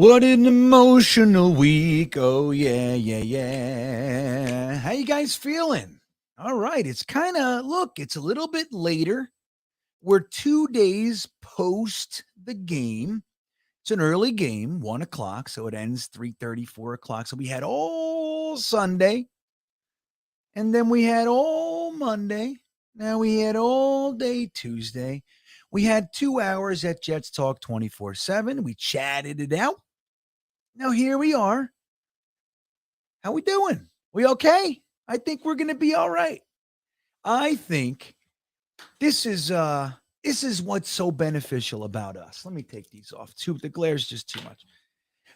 What an emotional week. Oh, yeah, yeah, yeah. How you guys feeling? All right. It's a little bit later. We're 2 days post the game. It's an early game, 1 o'clock. So it ends 3:30, 4 o'clock. So we had all Sunday. And then we had all Monday. Now we had all day Tuesday. We had 2 hours at Jets Talk 24/7. We chatted it out. Now here we are. How we doing? We okay? I think we're gonna be all right. I think this is what's so beneficial about us. Let me take these off too. The glare's just too much.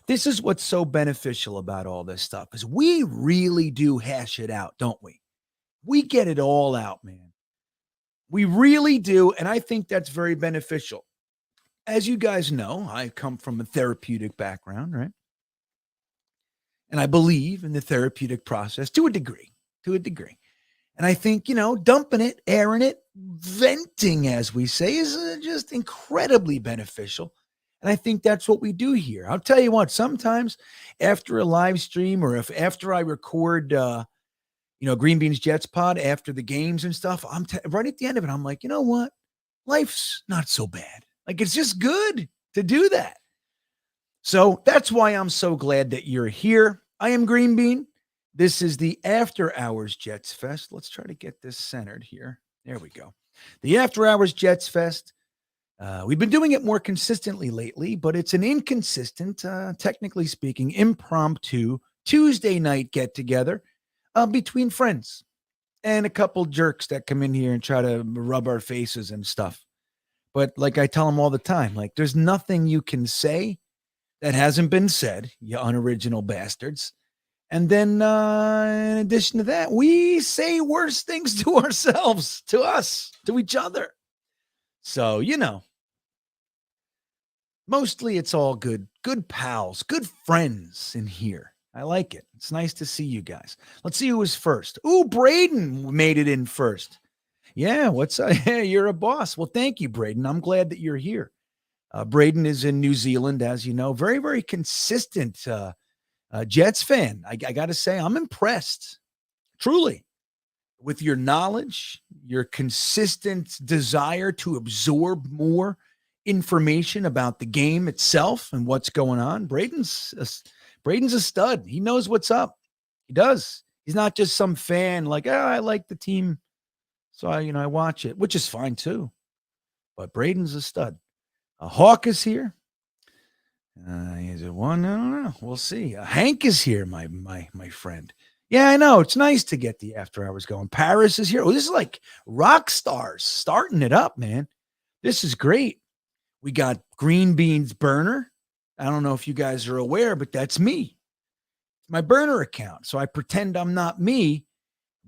This is what's so beneficial about all this stuff is we really do hash it out, don't we? We get it all out, man. We really do, and I think that's very beneficial. As you guys know, I come from a therapeutic background, right? And I believe in the therapeutic process to a degree, And I think, dumping it, airing it, venting, as we say, is just incredibly beneficial. And I think that's what we do here. I'll tell you what, sometimes after a live stream or if after I record, GreenBean's Jets pod after the games and stuff, right at the end of it, I'm like, you know what? Life's not so bad. Like, it's just good to do that. So that's why I'm so glad that you're here. I am GreenBean. This is the After Hours Jets Fest. Let's try to get this centered here. There we go. The After Hours Jets Fest. We've been doing it more consistently lately, but it's an inconsistent, technically speaking, impromptu Tuesday night get-together between friends and a couple jerks that come in here and try to rub our faces and stuff. But like I tell them all the time, like there's nothing you can say that hasn't been said, you unoriginal bastards. And then in addition to that, we say worse things to ourselves, to us, to each other. So, mostly it's all good pals, good friends in here. I like it. It's nice to see you guys. Let's see who was first. Ooh, Braden made it in first. Yeah, what's up? Hey, you're a boss. Well, thank you, Braden. I'm glad that you're here. Braden is in New Zealand, as you know. Very, very consistent Jets fan. I got to say, I'm impressed, truly, with your knowledge, your consistent desire to absorb more information about the game itself and what's going on. Braden's a stud. He knows what's up. He does. He's not just some fan like, I like the team, so I watch it, which is fine too. But Braden's a stud. Hawk is here. Is it one? I don't know. We'll see. Hank is here, my friend. Yeah, I know. It's nice to get the after hours going. Paris is here. Oh, this is like rock stars starting it up, man. This is great. We got GreenBean's burner. I don't know if you guys are aware, but that's me. It's my burner account. So I pretend I'm not me,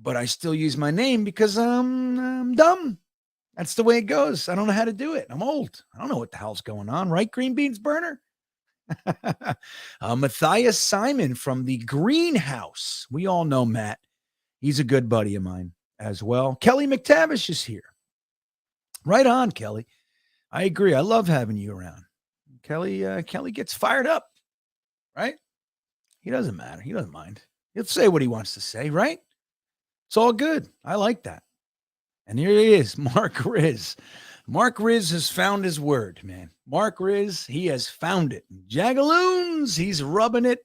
but I still use my name because I'm dumb. That's the way it goes. I don't know how to do it. I'm old. I don't know what the hell's going on, right? GreenBean's burner. Matthias Simon from the Greenhouse. We all know Matt. He's a good buddy of mine as well. Kelly McTavish is here. Right on, Kelly. I agree. I love having you around. Kelly gets fired up, right? He doesn't matter. He doesn't mind. He'll say what he wants to say, right? It's all good. I like that. And here he is, Mark Riz. Mark Riz has found his word, man. Mark Riz, he has found it. Jagaloons, he's rubbing it,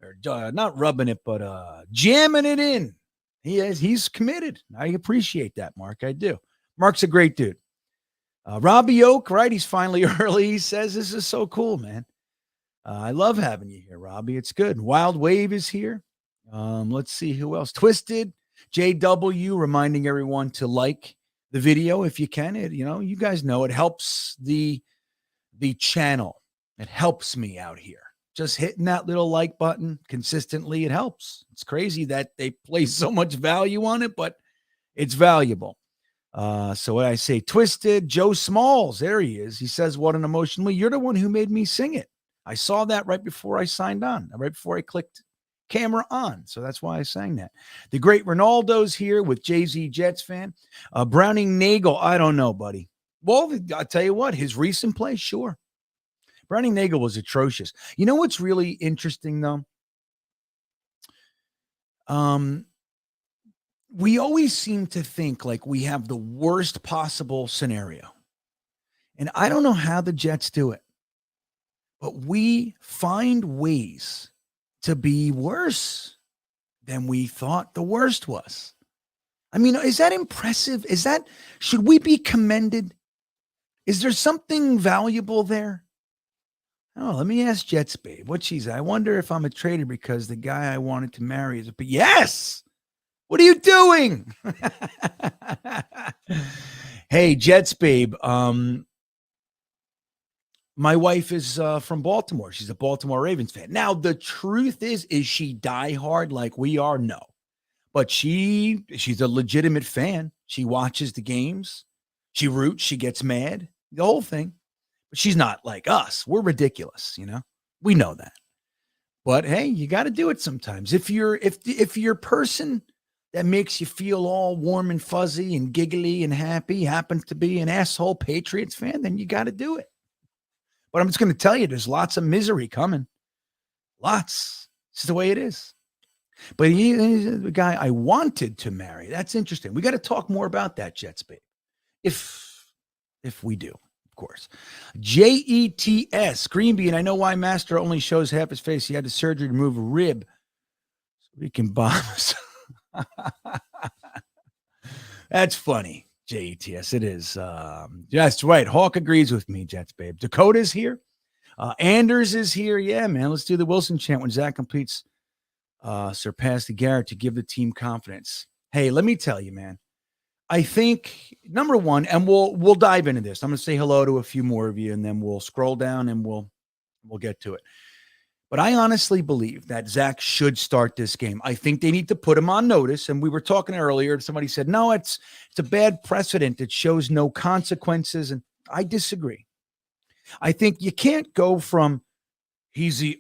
or not rubbing it, but jamming it in. He's committed. I appreciate that, Mark. I do. Mark's a great dude. Robbie Oak, right? He's finally early. He says, this is so cool, man. I love having you here, Robbie. It's good. Wild Wave is here. Let's see who else. Twisted. JW reminding everyone to like the video if you can. You guys know it helps the channel. It helps me out here. Just hitting that little like button consistently, it helps. It's crazy that they place so much value on it, but it's valuable. So what I say, Twisted, Joe Smalls, there he is. He says, what an emotional, you're the one who made me sing it. I saw that right before I signed on, right before I clicked camera on. So that's why I sang that. The great Ronaldo's here with Jay-Z Jets fan. Browning Nagel, I don't know, buddy. Well, I'll tell you what, his recent play, sure. Brownie Nagel was atrocious. You know what's really interesting though? We always seem to think like we have the worst possible scenario. And I don't know how the Jets do it, but we find ways to be worse than we thought the worst was. I mean, is that impressive? Should we be commended? Is there something valuable there? Oh, let me ask Jets Babe what she's. I wonder if I'm a traitor because the guy I wanted to marry is. But yes, what are you doing? Hey, Jets Babe. My wife is from Baltimore. She's a Baltimore Ravens fan. Now, the truth is she diehard like we are? No. But she's a legitimate fan. She watches the games. She roots. She gets mad. The whole thing. But she's not like us. We're ridiculous, you know? We know that. But hey, you got to do it sometimes. If you're a person that makes you feel all warm and fuzzy and giggly and happy happens to be an asshole Patriots fan, then you got to do it. But I'm just going to tell you, there's lots of misery coming. Lots. It's the way it is. But he's the guy I wanted to marry. That's interesting. We got to talk more about that, Jets Babe. If we do, of course. Jets, GreenBean. I know why Master only shows half his face. He had the surgery to remove a rib so we can bomb us. That's funny. Jets, it is. That's right. Hawk agrees with me, Jets Babe. Dakota's here. Anders is here. Yeah, man. Let's do the Wilson chant when Zach completes surpass the Garrett to give the team confidence. Hey, let me tell you, man. I think number one, and we'll dive into this. I'm going to say hello to a few more of you, and then we'll scroll down and we'll get to it. But I honestly believe that Zach should start this game. I think they need to put him on notice. And we were talking earlier, and somebody said, no, it's a bad precedent. It shows no consequences. And I disagree. I think you can't go from he's the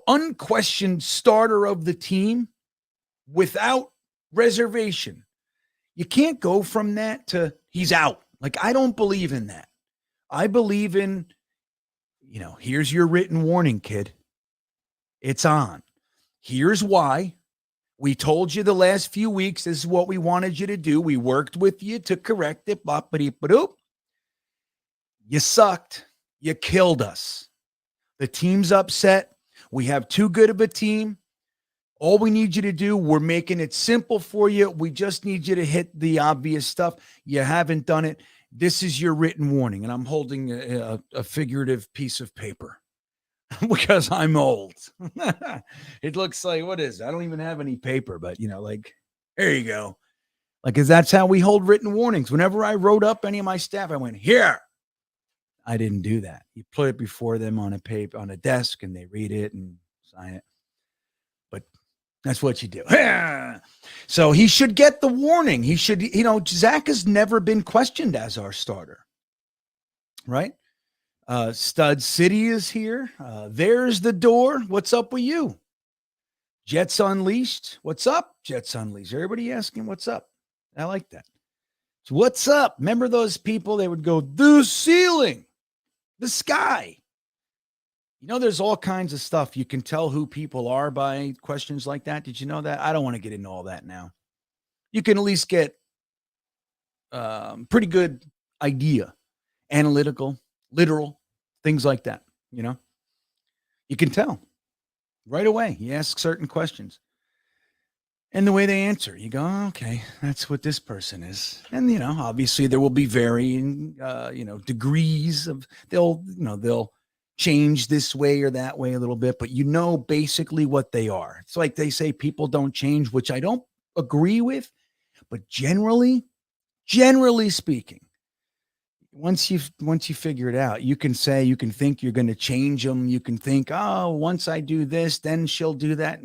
unquestioned starter of the team without reservation. You can't go from that to he's out. Like, I don't believe in that. I believe in, here's your written warning, kid. It's on. Here's why. We told you the last few weeks, this is what we wanted you to do. We worked with you to correct it. You sucked. You killed us. The team's upset. We have too good of a team. All we need you to do, we're making it simple for you. We just need you to hit the obvious stuff. You haven't done it. This is your written warning. And I'm holding a figurative piece of paper because I'm old. It looks like, what is it? I don't even have any paper, but there you go. Because that's how we hold written warnings. Whenever I wrote up any of my staff, I went, here. I didn't do that. You put it before them on a desk, and they read it and sign it. But that's what you do. So he should get the warning. He should, Zach has never been questioned as our starter. Right? Stud City is here. There's the door. What's up with you? Jets Unleashed. What's up, Jets Unleashed? Everybody asking what's up. I like that. So what's up? Remember those people? They would go, the ceiling, the sky. There's all kinds of stuff. You can tell who people are by questions like that. Did you know that? I don't want to get into all that now. You can at least get pretty good idea, analytical, literal, things like that. You can tell right away. You ask certain questions and the way they answer, you go, oh, okay, that's what this person is. And, obviously there will be varying, degrees of they'll change this way or that way a little bit, but basically what they are. It's like they say people don't change, which I don't agree with, but generally speaking, once you figure it out, you can think you're going to change them. You can think, oh, once I do this, then she'll do that.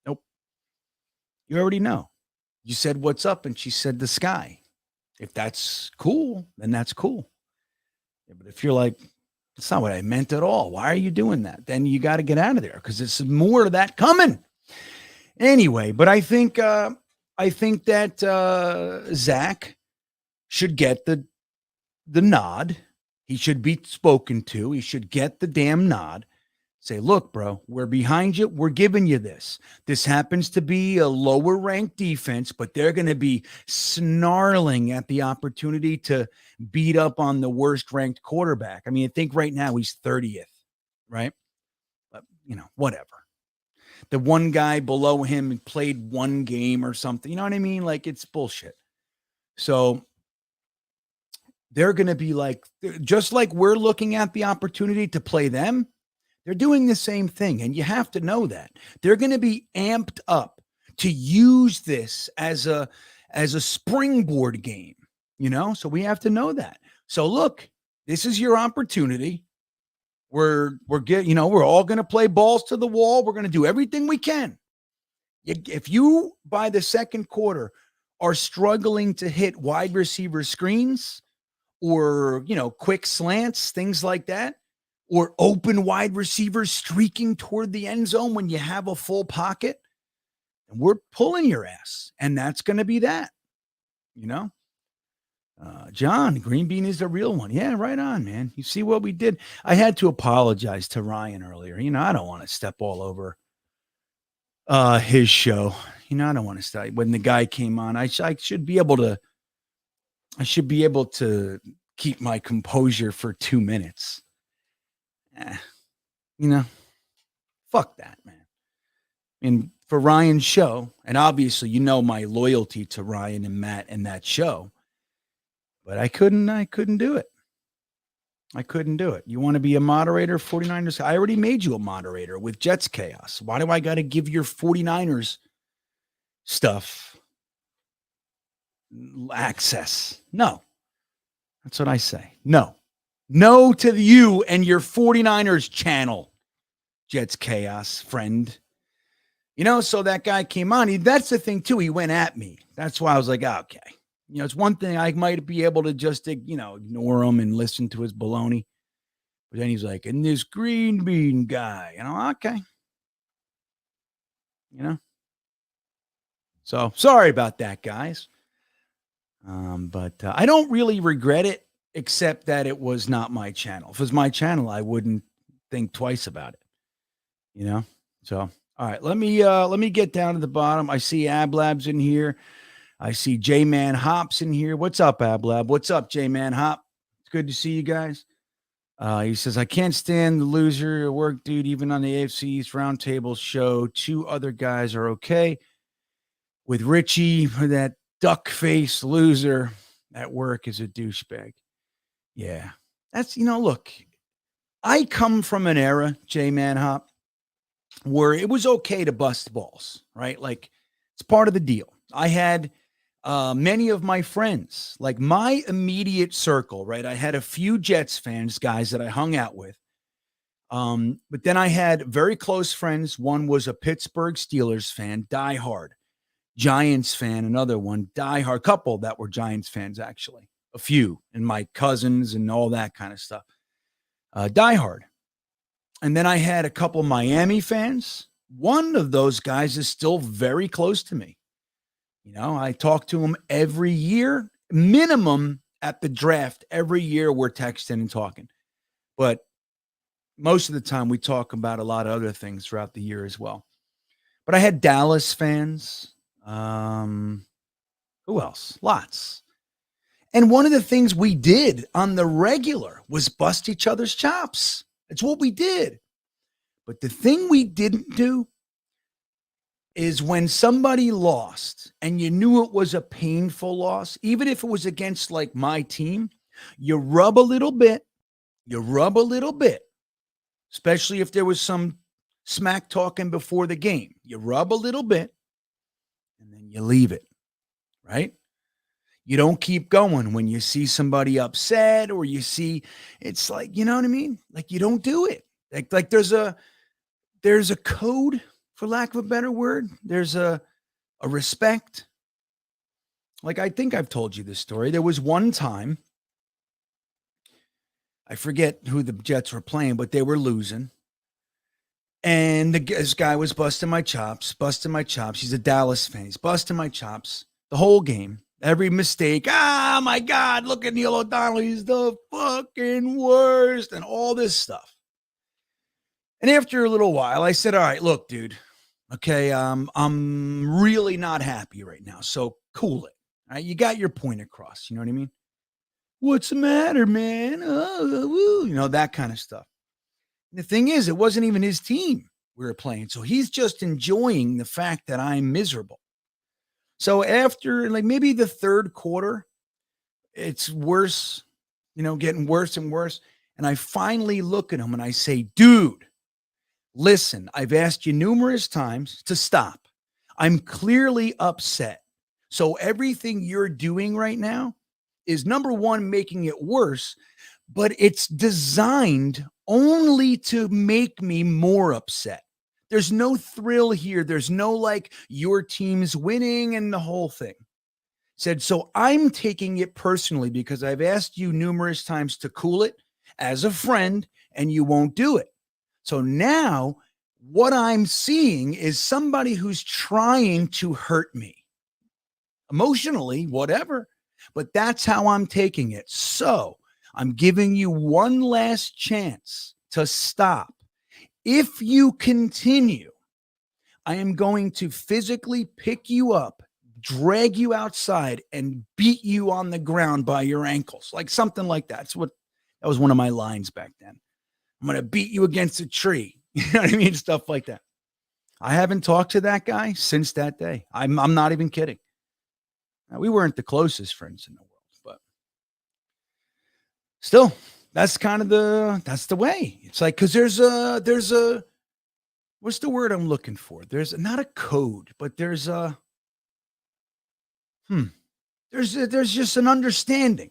Nope. You already know. You said, what's up? And she said, the sky. If that's cool, then that's cool. Yeah, but if you're like, that's not what I meant at all. Why are you doing that? Then you got to get out of there because there's more of that coming. Anyway, but I think that Zach should get the nod. He should be spoken to. He should get the damn nod. Say, look, bro, we're behind you. We're giving you this. This happens to be a lower ranked defense, but they're going to be snarling at the opportunity to beat up on the worst ranked quarterback. I mean, I think right now he's 30th, right? But, whatever. The one guy below him played one game or something. You know what I mean? Like, it's bullshit. So they're going to be like, just like we're looking at the opportunity to play them, they're doing the same thing. And you have to know that. They're going to be amped up to use this as a springboard game, So we have to know that. So look, this is your opportunity. We're all going to play balls to the wall. We're going to do everything we can. If you, by the second quarter, are struggling to hit wide receiver screens or, quick slants, things like that, or open wide receivers streaking toward the end zone when you have a full pocket, and we're pulling your ass. And that's going to be that, John, GreenBean is the real one. Yeah, right on, man. You see what we did? I had to apologize to Ryan earlier. I don't want to step all over his show. I don't want to start. When the guy came on, I should be able to keep my composure for 2 minutes. Fuck that, man. And for Ryan's show, and obviously, my loyalty to Ryan and Matt and that show, but I couldn't do it. I couldn't do it. You want to be a moderator, 49ers? I already made you a moderator with Jets Chaos. Why do I got to give your 49ers stuff access? No. That's what I say. No to you and your 49ers channel, Jets Chaos friend. So that guy came on. That's the thing, too. He went at me. That's why I was like, okay. It's one thing I might be able to just, ignore him and listen to his baloney. But then he's like, and this GreenBean guy. Okay. So sorry about that, guys. But I don't really regret it, except that it was not my channel. If it was my channel, I wouldn't think twice about it. So, all right, let me get down to the bottom. I see Ablab's in here. I see J-Man Hops in here. What's up, Ablab? What's up, J-Man Hop? It's good to see you guys. He says, I can't stand the loser work, dude. Even on the AFC East Roundtable show, 2 other guys are okay. With Richie, that duck-faced loser at work is a douchebag. Yeah. That's, look, I come from an era, J-Man Hop, where it was okay to bust balls, right? Like, it's part of the deal. I had many of my friends, like my immediate circle, right? I had a few Jets fans, guys that I hung out with. But then I had very close friends. One was a Pittsburgh Steelers fan, diehard. Giants fan, another one, diehard. Couple that were Giants fans, actually. A few, and my cousins and all that kind of stuff. Diehard. And then I had a couple Miami fans. One of those guys is still very close to me. I talk to him every year, minimum at the draft. Every year we're texting and talking. But most of the time we talk about a lot of other things throughout the year as well. But I had Dallas fans. Who else? Lots. And one of the things we did on the regular was bust each other's chops. It's what we did. But the thing we didn't do is when somebody lost and you knew it was a painful loss, even if it was against like my team, you rub a little bit, especially if there was some smack talking before the game. You rub a little bit and then you leave it, right? You don't keep going when you see somebody upset or you see, it's like, you know what I mean? Like you don't do it. Like there's a code, for lack of a better word. There's a respect. Like, I think I've told you this story. There was one time, I forget who the Jets were playing, but they were losing. And this guy was busting my chops. He's a Dallas fan. He's busting my chops the whole game. Every mistake. Ah, my God, look at Neil O'Donnell. He's the fucking worst and all this stuff. And after a little while, I said, all right, look, dude, okay, I'm really not happy right now. So cool it. All right, you got your point across. You know what I mean? What's the matter, man? That kind of stuff. And the thing is, it wasn't even his team we were playing. So he's just enjoying the fact that I'm miserable. So after like maybe the third quarter, it's worse, getting worse and worse. And I finally look at him and I say, dude, listen, I've asked you numerous times to stop. I'm clearly upset. So everything you're doing right now is number one, making it worse, but it's designed only to make me more upset. There's no thrill here. There's no like your team's winning and the whole thing. Said, so I'm taking it personally because I've asked you numerous times to cool it as a friend and you won't do it. So now what I'm seeing is somebody who's trying to hurt me emotionally, whatever, but that's how I'm taking it. So I'm giving you one last chance to stop. If you continue, I am going to physically pick you up, drag you outside, and beat you on the ground by your ankles, like something like that. That was one of my lines back then. I'm going to beat you against a tree. You know what I mean? Stuff like that. I haven't talked to that guy since that day. I'm not even kidding. Now, we weren't the closest friends in the world, but still, that's the way. It's like, because there's a, what's the word I'm looking for? There's not a code, but there's just an understanding.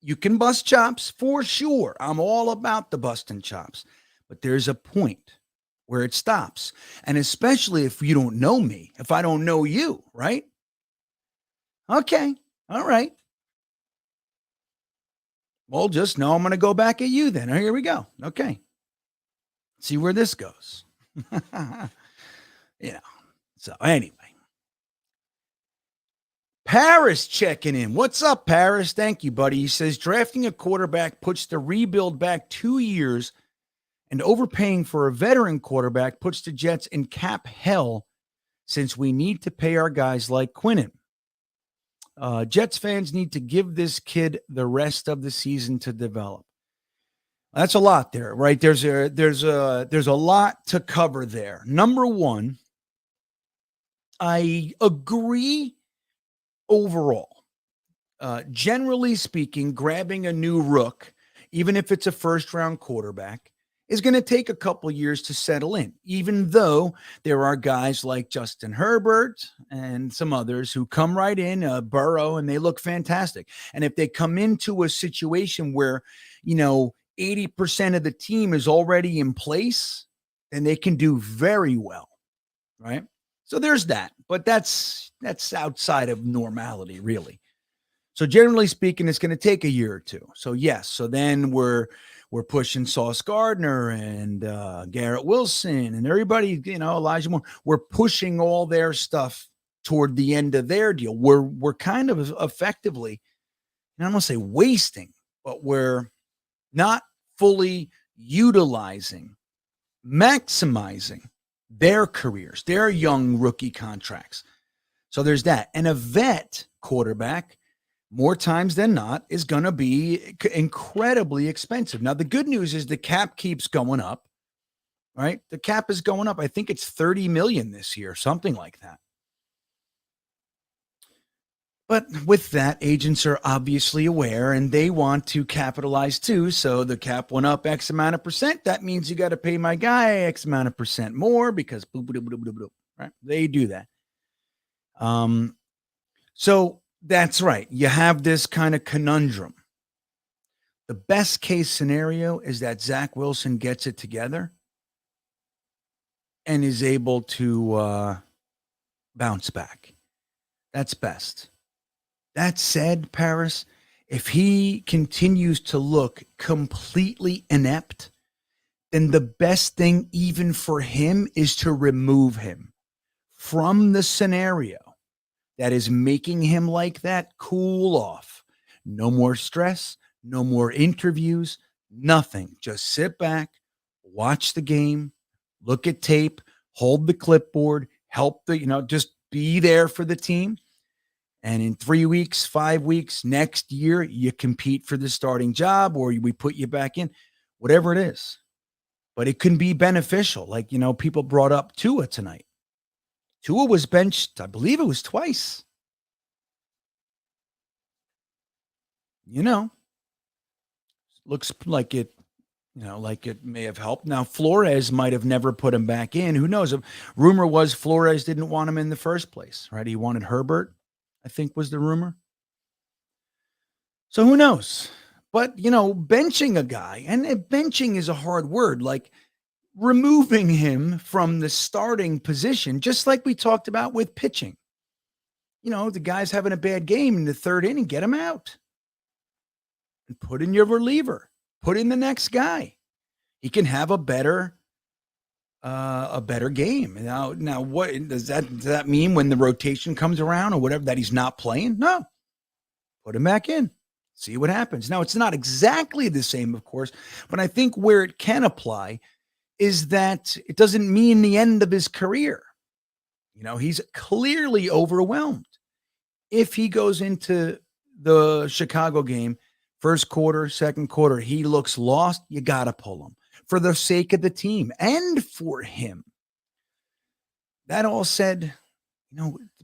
You can bust chops for sure. I'm all about the busting chops, but there's a point where it stops. And especially if you don't know me, if I don't know you, right? Okay. All right. Well, just know I'm going to go back at you then. Here we go. Okay. See where this goes. So anyway. Paris checking in. What's up, Paris? Thank you, buddy. He says drafting a quarterback puts the rebuild back 2 years, and overpaying for a veteran quarterback puts the Jets in cap hell since we need to pay our guys like Quinnen. Jets fans need to give this kid the rest of the season to develop. That's a lot there, right? There's a lot to cover there. Number one, I agree overall. Generally speaking, grabbing a new rook, even if it's a first-round quarterback, is going to take a couple years to settle in, even though there are guys like Justin Herbert and some others who come right in, Burrow, and they look fantastic. And if they come into a situation where, 80% of the team is already in place, then they can do very well, right? So there's that, but that's outside of normality, really. So generally speaking, it's going to take a year or two. So yes, so then we're pushing Sauce Gardner and Garrett Wilson and everybody, Elijah Moore. We're pushing all their stuff toward the end of their deal. We're kind of effectively, and I don't want to say wasting, but we're not fully utilizing, maximizing their careers, their young rookie contracts. So there's that. And a vet quarterback, more times than not, is going to be incredibly expensive. Now, the good news is the cap keeps going up, right? The cap is going up. I think it's $30 million this year, something like that. But with that, agents are obviously aware and they want to capitalize too. So the cap went up X amount of percent. That means you got to pay my guy X amount of percent more because right? They do that. So that's right. You have this kind of conundrum. The best case scenario is that Zach Wilson gets it together and is able to bounce back. That's best. That said, Paris, if he continues to look completely inept, then the best thing even for him is to remove him from the scenario. that is making him like that, cool off. No more stress, no more interviews, nothing. Just sit back, watch the game, look at tape, hold the clipboard, help just be there for the team. And in 3 weeks, 5 weeks, next year, you compete for the starting job or we put you back in, whatever it is. But it can be beneficial. Like, people brought up Tua tonight. Tua was benched, I believe it was twice. Looks like it may have helped. Now, Flores might have never put him back in. Who knows? Rumor was Flores didn't want him in the first place, right? He wanted Herbert, I think was the rumor. So who knows? But, benching a guy, and benching is a hard word, like removing him from the starting position, just like we talked about with pitching. The guy's having a bad game in the third inning, get him out and put in your reliever, put in the next guy. He can have a better game. Now, what does that mean when the rotation comes around or whatever that he's not playing? No, put him back in, see what happens. Now, it's not exactly the same, of course, but I think where it can apply is that it doesn't mean the end of his career. He's clearly overwhelmed. If he goes into the Chicago game, first quarter, second quarter, he looks lost, you got to pull him for the sake of the team and for him. That all said,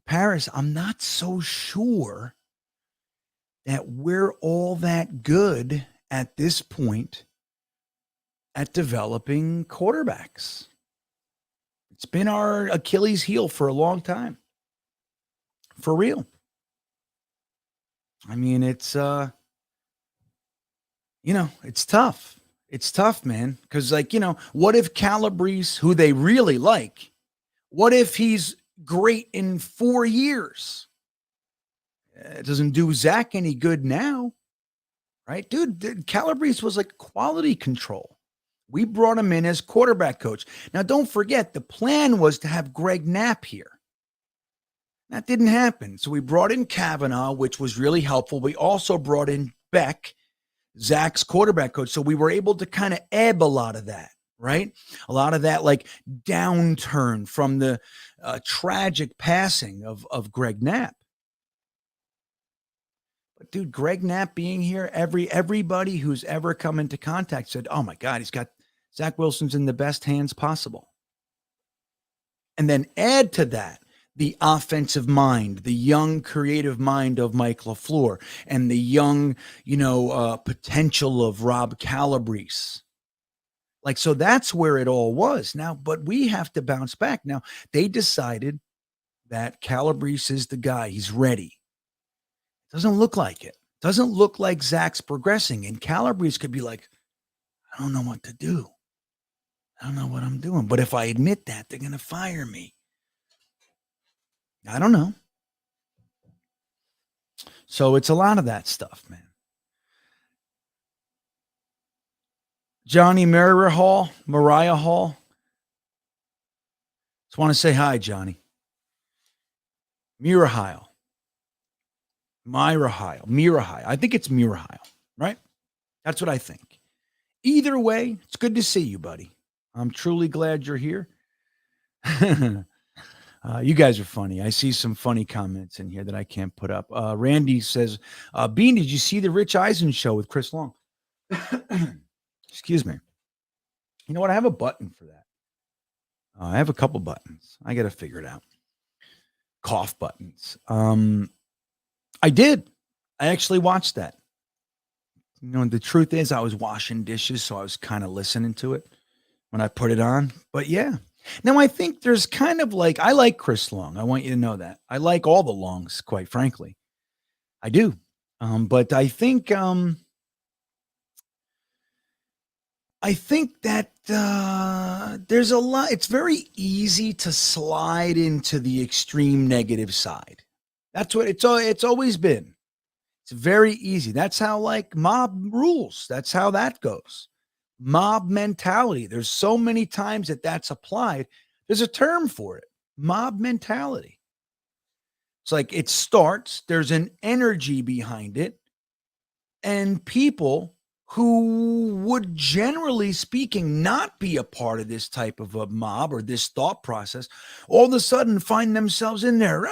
Paris, I'm not so sure that we're all that good at this point at developing quarterbacks. It's been our Achilles heel for a long time. For real. I mean, it's it's tough. It's tough, man. Because, what if Calabrese, who they really like, what if he's great in 4 years? It doesn't do Zach any good now, right? Dude, Calabrese was like quality control. We brought him in as quarterback coach. Now, don't forget, the plan was to have Greg Knapp here. That didn't happen. So we brought in Kavanaugh, which was really helpful. We also brought in Beck, Zach's quarterback coach. So we were able to kind of ebb a lot of that, right? A lot of that like downturn from the tragic passing of Greg Knapp. But dude, Greg Knapp being here, everybody who's ever come into contact said, oh my God, Zach Wilson's in the best hands possible. And then add to that the offensive mind, the young creative mind of Mike LaFleur, and the young, potential of Rob Calabrese. So that's where it all was now, but we have to bounce back. Now, they decided that Calabrese is the guy. He's ready. Doesn't look like it. Doesn't look like Zach's progressing. And Calabrese could be like, I don't know what to do. I don't know what I'm doing. But if I admit that, they're going to fire me. I don't know. So it's a lot of that stuff, man. Johnny Mariah Hall. Just want to say hi, Johnny. Mirahile. I think it's Mirahile, right? That's what I think. Either way, it's good to see you, buddy. I'm truly glad you're here. You guys are funny. I see some funny comments in here that I can't put up. Randy says, Bean, did you see the Rich Eisen show with Chris Long? Excuse me. You know what? I have a button for that. I have a couple buttons. I got to figure it out. Cough buttons. I did. I actually watched that. The truth is I was washing dishes, so I was kind of listening to it when I put it on. But yeah. Now, I think there's kind of I like Chris Long. I want you to know that. I like all the Longs, quite frankly. I do. But I think that there's a lot. It's very easy to slide into the extreme negative side. That's what it's always been. It's very easy. That's how mob rules. That's how that goes. Mob mentality. There's so many times that's applied. There's a term for it. Mob mentality. It's like it starts, there's an energy behind it, and people who would generally speaking not be a part of this type of a mob or this thought process all of a sudden find themselves in there.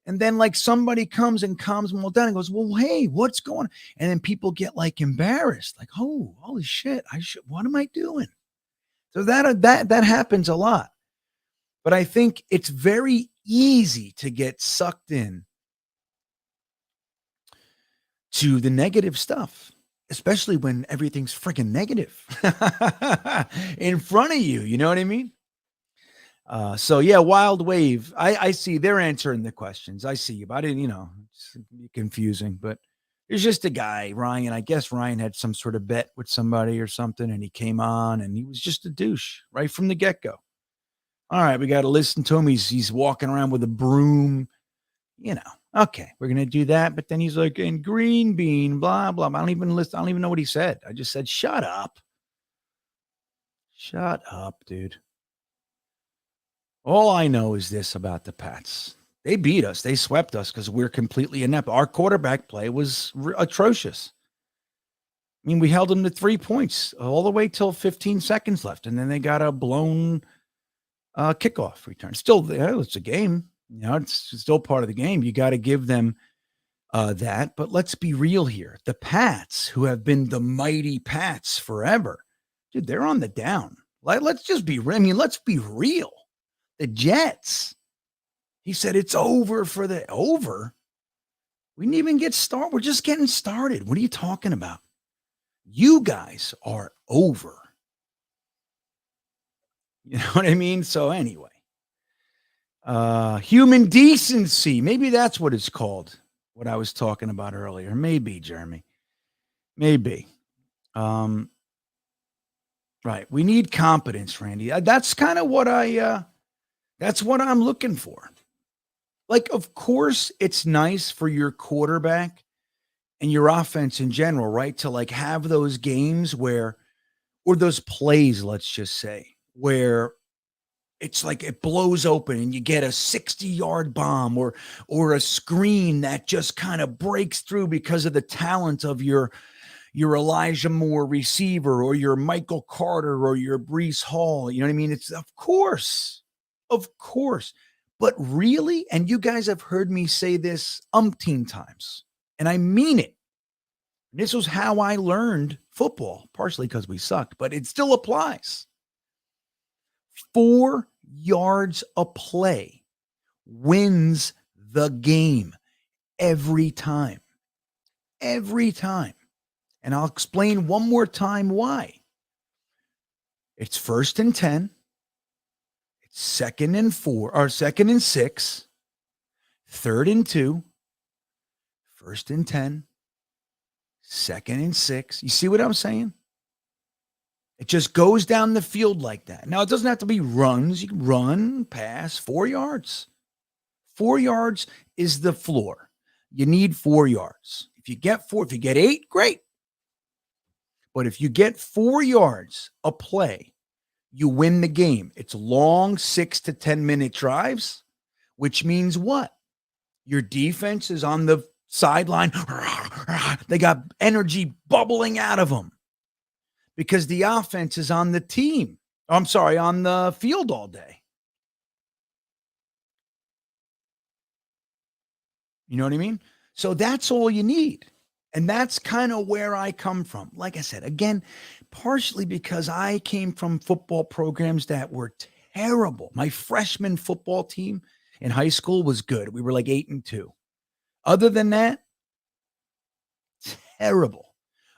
And then like somebody comes and calms them all down and goes, well, hey, what's going on? And then people get like embarrassed, like, oh, holy shit, what am I doing? So that happens a lot. But I think it's very easy to get sucked in to the negative stuff, especially when everything's freaking negative in front of you. You know what I mean? So yeah, Wild Wave. I see they're answering the questions. I see you, but I didn't, it's confusing, but there's just a guy, Ryan. I guess Ryan had some sort of bet with somebody or something, and he came on and he was just a douche right from the get-go. All right, we got to listen to him. He's walking around with a broom, Okay, we're gonna do that. But then he's like, in GreenBean, blah, blah. I don't even listen. I don't even know what he said. I just said, shut up. Shut up, dude. All I know is this about the Pats. They beat us. They swept us because we're completely inept. Our quarterback play was atrocious. I mean, we held them to 3 points all the way till 15 seconds left. And then they got a blown kickoff return. Still, it's a game. It's still part of the game. You got to give them that. But let's be real here. The Pats, who have been the mighty Pats forever, dude, they're on the down. Let's just be, let's be real. The Jets, he said it's over for the over. We didn't even get started. We're just getting started. What are you talking about? You guys are over. You know what I mean? So anyway, human decency. Maybe that's what it's called. What I was talking about earlier. Maybe, Jeremy. Maybe. Right. We need competence, Randy. That's kind of what that's what I'm looking for. Like, of course, it's nice for your quarterback and your offense in general, right? To like have those games or those plays, let's just say, where it's like it blows open and you get a 60-yard bomb or a screen that just kind of breaks through because of the talent of your Elijah Moore receiver or your Michael Carter or your Breece Hall. You know what I mean? It's of course. But really, and you guys have heard me say this umpteen times, and I mean it. This was how I learned football, partially because we sucked, but it still applies. 4 yards a play wins the game every time. Every time. And I'll explain one more time why. It's 1st and 10. It's 2nd and 4, or 2nd and 6. 3rd and 2. 1st and 10. 2nd and 6. You see what I'm saying? It just goes down the field like that. Now, it doesn't have to be runs. You can run, pass, 4 yards. 4 yards is the floor. You need 4 yards. If you get 8, great. But if you get 4 yards a play, you win the game. It's long 6 to 10 minute drives, which means what? Your defense is on the sideline. They got energy bubbling out of them because the offense is on the team. I'm sorry, on the field all day. You know what I mean? So that's all you need. And that's kind of where I come from. Like I said, again, partially because I came from football programs that were terrible. My freshman football team in high school was good. We were like 8-2. Other than that, terrible.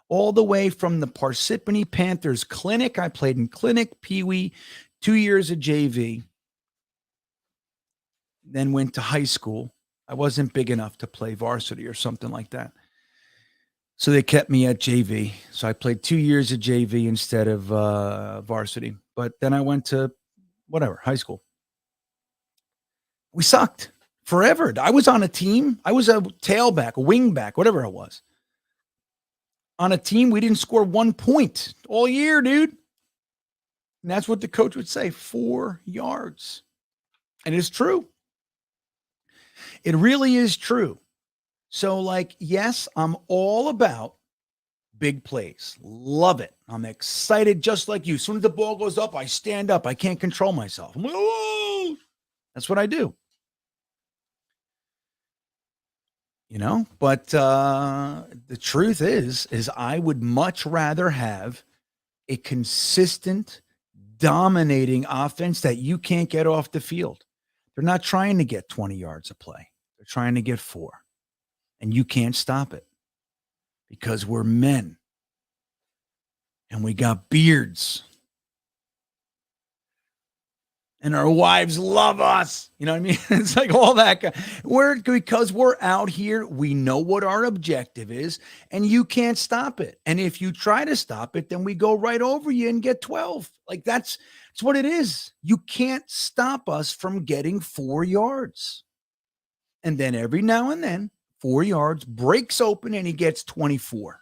All the way from the Parsippany Panthers clinic. I played in clinic, Pee Wee, 2 years of JV. Then went to high school. I wasn't big enough to play varsity or something like that. So they kept me at JV. So I played 2 years of JV instead of varsity. But then I went to high school. We sucked forever. I was on a team. I was a tailback, a wingback, whatever I was. On a team, we didn't score 1 point all year, dude. And that's what the coach would say, 4 yards. And it's true. It really is true. So, like, yes, I'm all about big plays. Love it. I'm excited just like you. As soon as the ball goes up, I stand up. I can't control myself. I'm like, "Whoa!" That's what I do, But the truth is I would much rather have a consistent, dominating offense that you can't get off the field. They're not trying to get 20 yards of play. They're trying to get 4. And you can't stop it because we're men and we got beards and our wives love us. You know what I mean? It's like all that. Because we're out here, we know what our objective is, and you can't stop it. And if you try to stop it, then we go right over you and get 12. Like that's what it is. You can't stop us from getting 4 yards. And then every now and then, 4 yards breaks open and he gets 24.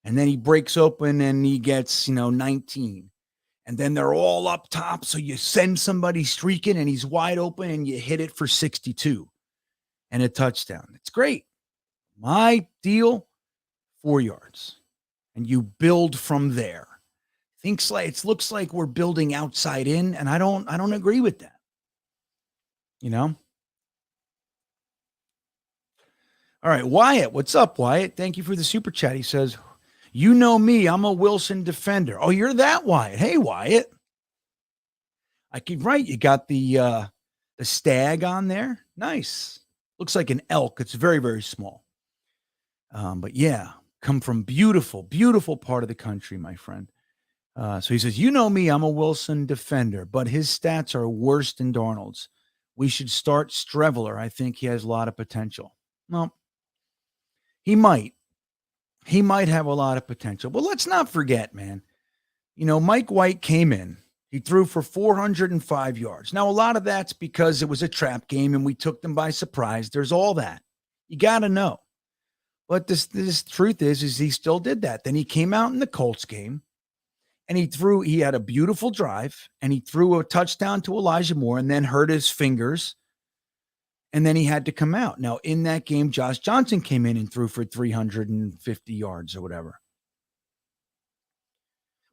And then he breaks open and he gets, 19. And then they're all up top. So you send somebody streaking and he's wide open and you hit it for 62 and a touchdown. It's great. My deal, 4 yards. And you build from there. It looks like we're building outside in, and I don't agree with that. All right, Wyatt. What's up, Wyatt? Thank you for the super chat. He says, you know me, I'm a Wilson defender. Oh, you're that Wyatt. Hey, Wyatt. I keep right. You got the stag on there. Nice. Looks like an elk. It's very, very small. But yeah, come from beautiful, beautiful part of the country, my friend. So he says, you know me, I'm a Wilson defender, but his stats are worse than Darnold's. We should start Streveler. I think he has a lot of potential. Well, he might. He might have a lot of potential. But let's not forget, man. Mike White came in. He threw for 405 yards. Now, a lot of that's because it was a trap game and we took them by surprise. There's all that. You got to know. But this truth is he still did that. Then he came out in the Colts game and he had a beautiful drive and he threw a touchdown to Elijah Moore and then hurt his fingers. And then he had to come out. Now, in that game, Josh Johnson came in and threw for 350 yards or whatever.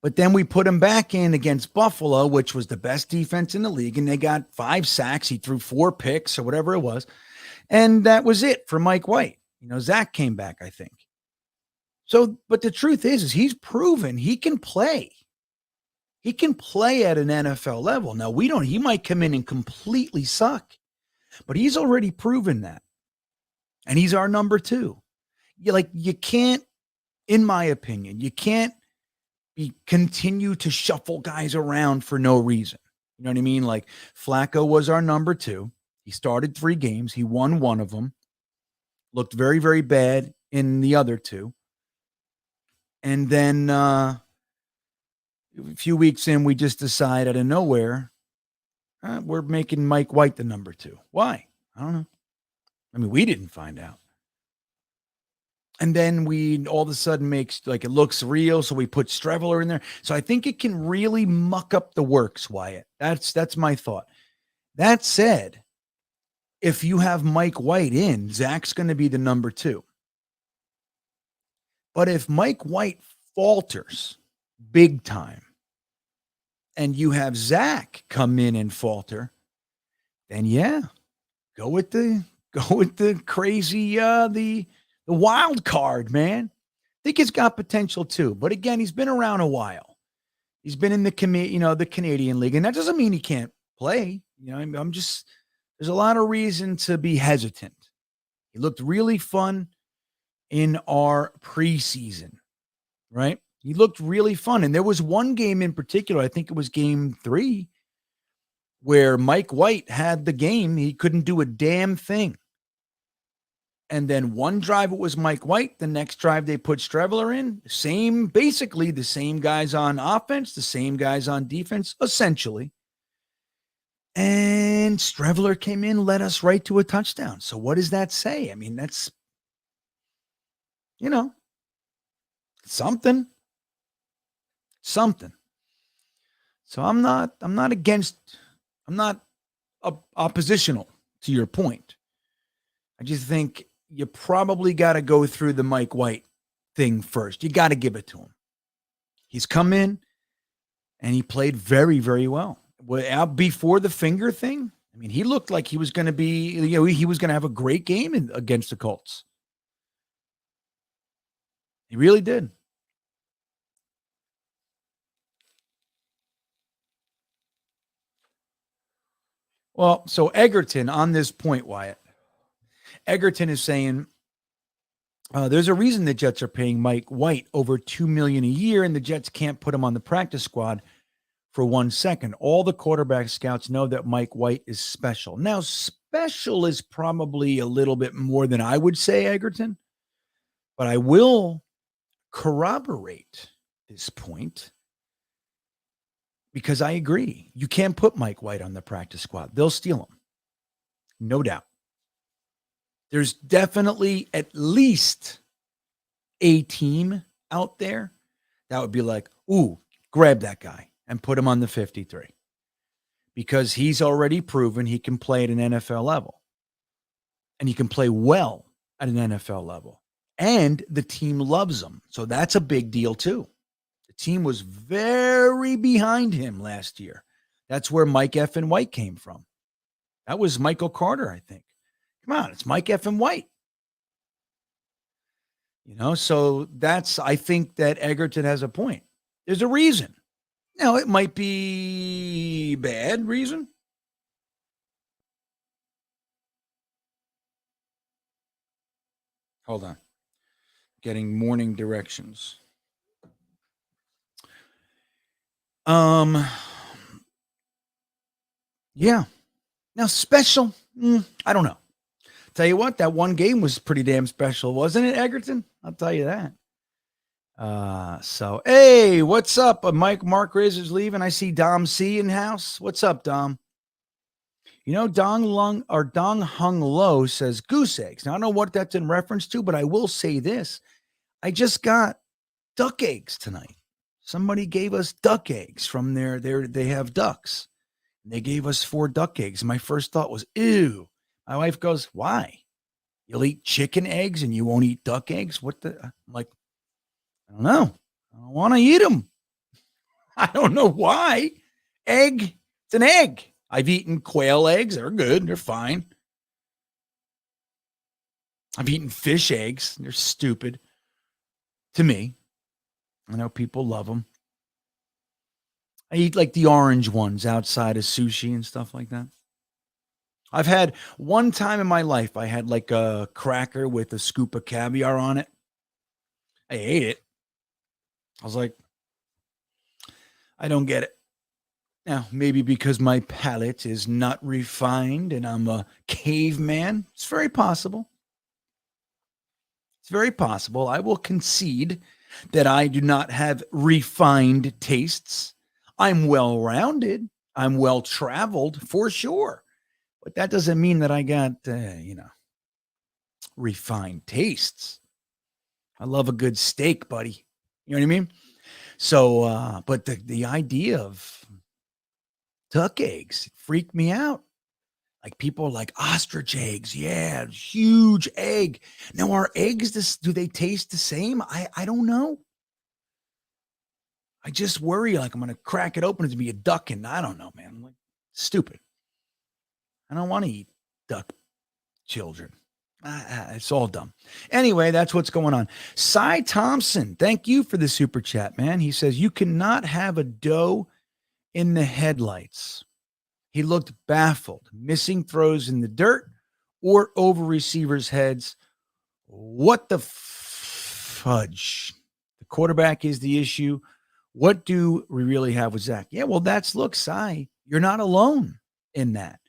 But then we put him back in against Buffalo, which was the best defense in the league, and they got 5 sacks. He threw 4 picks or whatever it was. And that was it for Mike White. Zach came back, I think. So, but the truth is he's proven he can play. He can play at an NFL level. Now, he might come in and completely suck. But he's already proven that. And he's our number 2. You can't, in my opinion, you can't continue to shuffle guys around for no reason. You know what I mean? Like Flacco was our number 2. He started 3 games. He won 1 of them. Looked very, very bad in the other 2. And then a few weeks in, we just decide out of nowhere, we're making Mike White the number 2. Why? I don't know. I mean, we didn't find out. And then we all of a sudden makes it looks real. So we put Streveler in there. So I think it can really muck up the works, Wyatt. That's my thought. That said, if you have Mike White in, Zach's going to be the number 2. But if Mike White falters big time, and you have Zach come in and falter, then yeah, go with the crazy the wild card, man. I think he's got potential too. But again, he's been around a while. He's been in the Canadian League, and that doesn't mean he can't play. There's a lot of reason to be hesitant. He looked really fun in our preseason, right? He looked really fun. And there was one game in particular, I think it was game 3, where Mike White had the game. He couldn't do a damn thing. And then one drive, it was Mike White. The next drive, they put Streveler in. Basically the same guys on offense, the same guys on defense, essentially. And Streveler came in, led us right to a touchdown. So what does that say? I mean, that's, something. So I'm not oppositional to your point. I just think you probably got to go through the Mike White thing first. You got to give it to him. He's come in and he played very, very well. Out before the finger thing, I mean, he looked like he was going to be, he was going to have a great game against the Colts. He really did. Well, so Egerton on this point, Wyatt, Egerton is saying there's a reason the Jets are paying Mike White over $2 million a year, and the Jets can't put him on the practice squad for 1 second. All the quarterback scouts know that Mike White is special. Now, special is probably a little bit more than I would say, Egerton, but I will corroborate this point because I agree. You can't put Mike White on the practice squad. They'll steal him. No doubt. There's definitely at least a team out there that would be like, ooh, grab that guy and put him on the 53 because he's already proven he can play at an NFL level and he can play well at an NFL level. And the team loves him. So that's a big deal too. The team was very behind him last year. That's where Mike F. and White came from. That was Michael Carter, I think. Come on, it's Mike F. and White. So I think that Egerton has a point. There's a reason. Now, it might be bad reason. Hold on. Getting morning directions. Yeah. Now, special, I don't know. Tell you what, that one game was pretty damn special, wasn't it, Egerton? I'll tell you that. So, hey, what's up? Mark Razor's leaving. I see Dom C in house. What's up, Dom? Dong Hung Low says goose eggs. Now, I don't know what that's in reference to, but I will say this. I just got duck eggs tonight. Somebody gave us duck eggs from they have ducks. They gave us 4 duck eggs. My first thought was, ew. My wife goes, why? You'll eat chicken eggs and you won't eat duck eggs? What the? I'm like, I don't know. I don't want to eat them. I don't know why. Egg, it's an egg. I've eaten quail eggs. They're good. They're fine. I've eaten fish eggs. They're stupid to me. I know people love them. I eat like the orange ones outside of sushi and stuff like that. I've had one time in my life, I had like a cracker with a scoop of caviar on it. I ate it. I was like, I don't get it. Now, maybe because my palate is not refined and I'm a caveman. It's very possible. It's very possible. I will concede that I do not have refined tastes. I'm well rounded. I'm well traveled for sure. But that doesn't mean that I got, refined tastes. I love a good steak, buddy. You know what I mean? So, but the idea of duck eggs freaked me out. Like people like ostrich eggs. Yeah, huge egg. Now, are eggs do they taste the same? I don't know. I just worry like I'm going to crack it open to be a duck and I don't know, man. I'm like, stupid. I don't want to eat duck children. It's all dumb. Anyway, that's what's going on. Cy Thompson, thank you for the super chat, man. He says, you cannot have a doe in the headlights. He looked baffled, missing throws in the dirt or over receivers' heads. What the fudge? The quarterback is the issue. What do we really have with Zach? Yeah, well, look, Cy, you're not alone in that.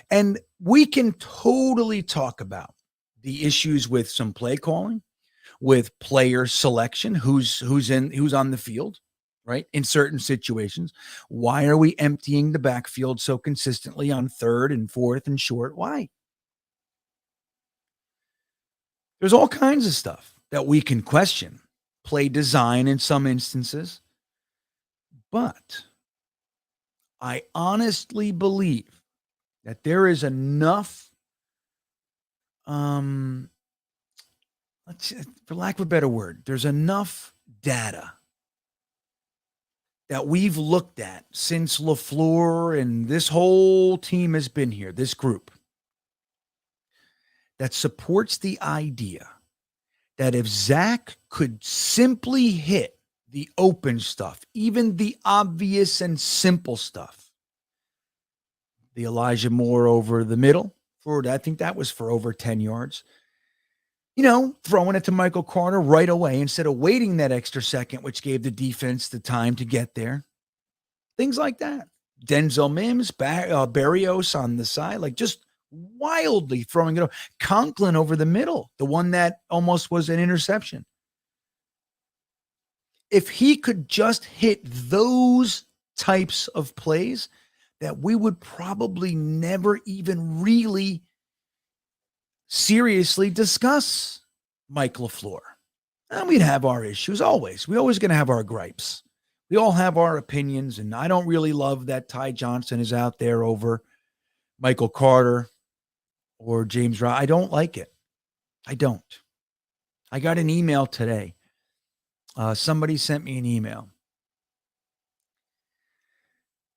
And we can totally talk about the issues with some play calling, with player selection, who's on the field, right? In certain situations. Why are we emptying the backfield so consistently on 3rd and 4th and short? Why? There's all kinds of stuff that we can question. Play design in some instances. But I honestly believe that there is enough um, for lack of a better word, there's enough data that we've looked at since LaFleur and this whole team has been here, this group, that supports the idea that if Zach could simply hit the open stuff, even the obvious and simple stuff, the Elijah Moore over the middle, I think that was for over 10 yards. Throwing it to Michael Carter right away instead of waiting that extra second, which gave the defense the time to get there. Things like that. Denzel Mims, Barrios on the side, like just wildly throwing it over. Conklin over the middle, the one that almost was an interception. If he could just hit those types of plays, that we would probably never even really seriously discuss Mike LaFleur. And we'd have our issues always. We're always going to have our gripes. We all have our opinions, and I don't really love that Ty Johnson is out there over Michael Carter or James Ross. I don't like it. I don't. I got an email today. Somebody sent me an email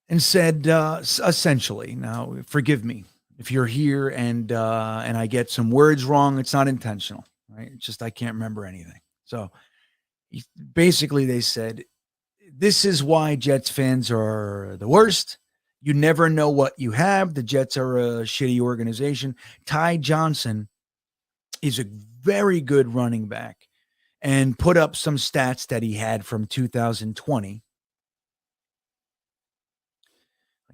and said, essentially, now forgive me if you're here and I get some words wrong. It's not intentional, right? It's just I can't remember anything. So basically, they said, this is why Jets fans are the worst. You never know what you have. The Jets are a shitty organization. Ty Johnson is a very good running back and put up some stats that he had from 2020.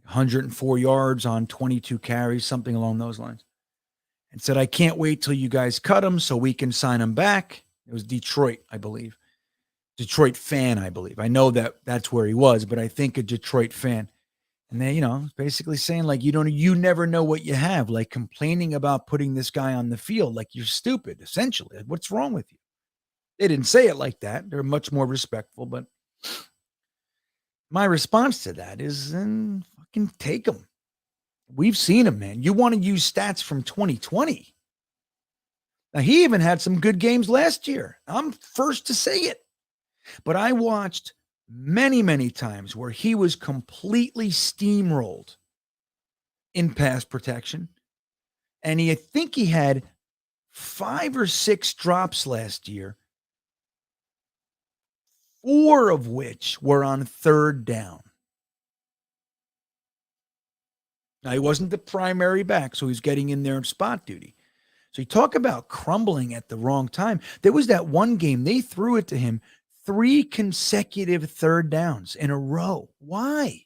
104 yards on 22 carries, something along those lines. And said, I can't wait till you guys cut him so we can sign him back. It was Detroit, I believe. Detroit fan, I believe. I know that that's where he was, but I think a Detroit fan. And they, basically saying like, you never know what you have, like complaining about putting this guy on the field. Like you're stupid, essentially. Like, what's wrong with you? They didn't say it like that. They're much more respectful, but my response to that is then fucking take him. We've seen him, man. You want to use stats from 2020. Now, he even had some good games last year. I'm first to say it. But I watched many, many times where he was completely steamrolled in pass protection. And I think he had 5 or 6 drops last year, 4 of which were on third down. Now, he wasn't the primary back, so he's getting in there in spot duty. So you talk about crumbling at the wrong time. There was that one game, they threw it to him 3 consecutive third downs in a row. Why?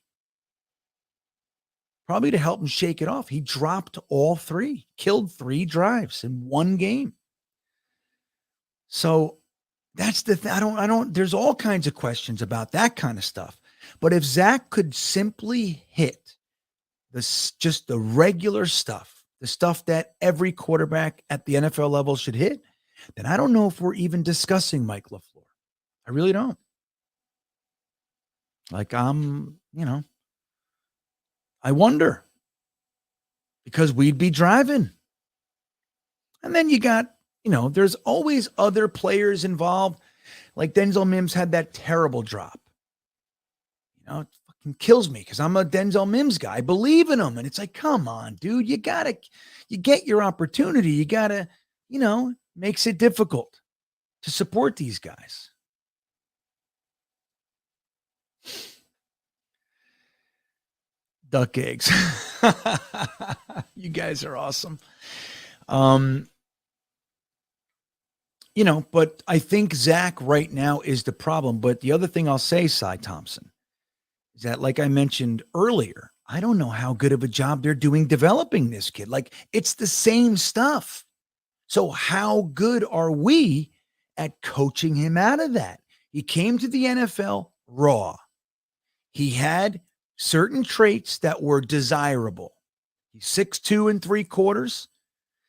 Probably to help him shake it off. He dropped all 3, killed 3 drives in one game. So that's the thing. I don't, there's all kinds of questions about that kind of stuff. But if Zach could simply hit just the regular stuff, the stuff that every quarterback at the NFL level should hit, then I don't know if we're even discussing Mike LaFleur. I really don't. Like I wonder, because we'd be driving. And then you got, there's always other players involved. Like Denzel Mims had that terrible drop. It fucking kills me because I'm a Denzel Mims guy. I believe in him. And it's like, come on, dude, you get your opportunity. You gotta, makes it difficult to support these guys. Duck eggs. You guys are awesome. But I think Zach right now is the problem. But the other thing I'll say, Cy Thompson, is that, like I mentioned earlier, I don't know how good of a job they're doing developing this kid. Like, it's the same stuff. So how good are we at coaching him out of that? He came to the NFL raw. He had certain traits that were desirable. He's 6'2 3/4.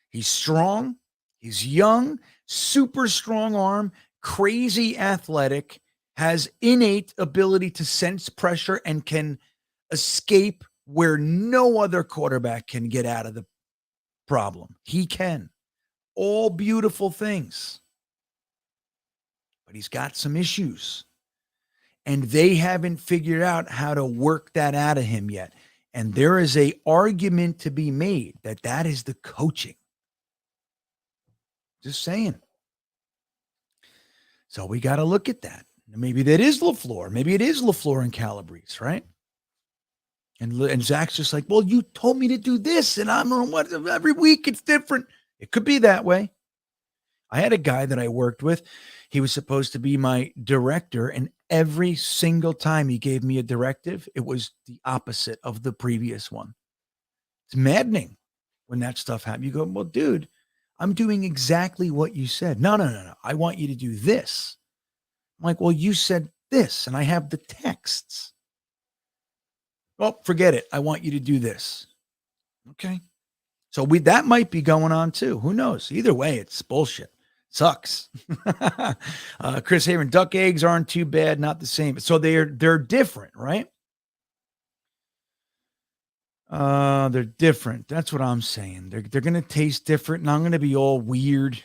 He's strong. He's young, super strong arm, crazy athletic, has innate ability to sense pressure and can escape where no other quarterback can get out of the problem. He can. all beautiful things. But he's got some issues. And they haven't figured out how to work that out of him yet. And there is a argument to be made that is the coaching. Just saying. So we got to look at that. Maybe that is LaFleur. Maybe it is LaFleur and Calabrese, right? And Zach's just like, well, you told me to do this, and I'm on what every week it's different. It could be that way. I had a guy that I worked with. He was supposed to be my director, and every single time he gave me a directive, it was the opposite of the previous one. It's maddening when that stuff happens. You go, well, dude, I'm doing exactly what you said. No. I want you to do this. I'm like, well, you said this, and I have the texts. Well, forget it. I want you to do this. Okay. So that might be going on too. Who knows? Either way, it's bullshit. Sucks. Chris Haven, duck eggs aren't too bad, not the same. So they're different, right? They're different. That's what I'm saying. They're gonna taste different, and I'm gonna be all weird,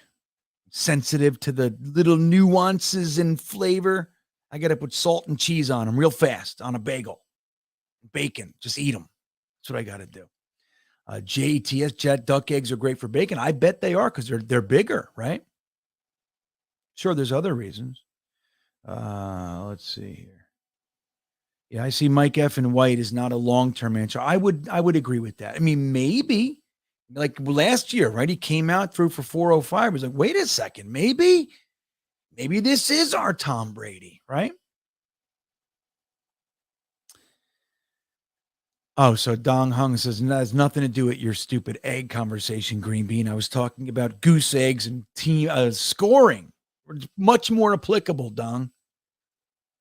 sensitive to the little nuances in flavor. I gotta put salt and cheese on them real fast on a bagel. Bacon, just eat them. That's what I got to do. JETS, jet duck eggs are great for bacon. I bet they are because they're bigger, right? Sure, there's other reasons. Let's see here. Yeah, I see Mike F. and White is not a long-term answer. I would agree with that. I mean, maybe like last year, right? He came out through for 405. He was like, wait a second, maybe this is our Tom Brady, right? Oh, so Dong Hung says, "No, it has nothing to do with your stupid egg conversation, Green Bean. I was talking about goose eggs and team scoring. It's much more applicable, Dong.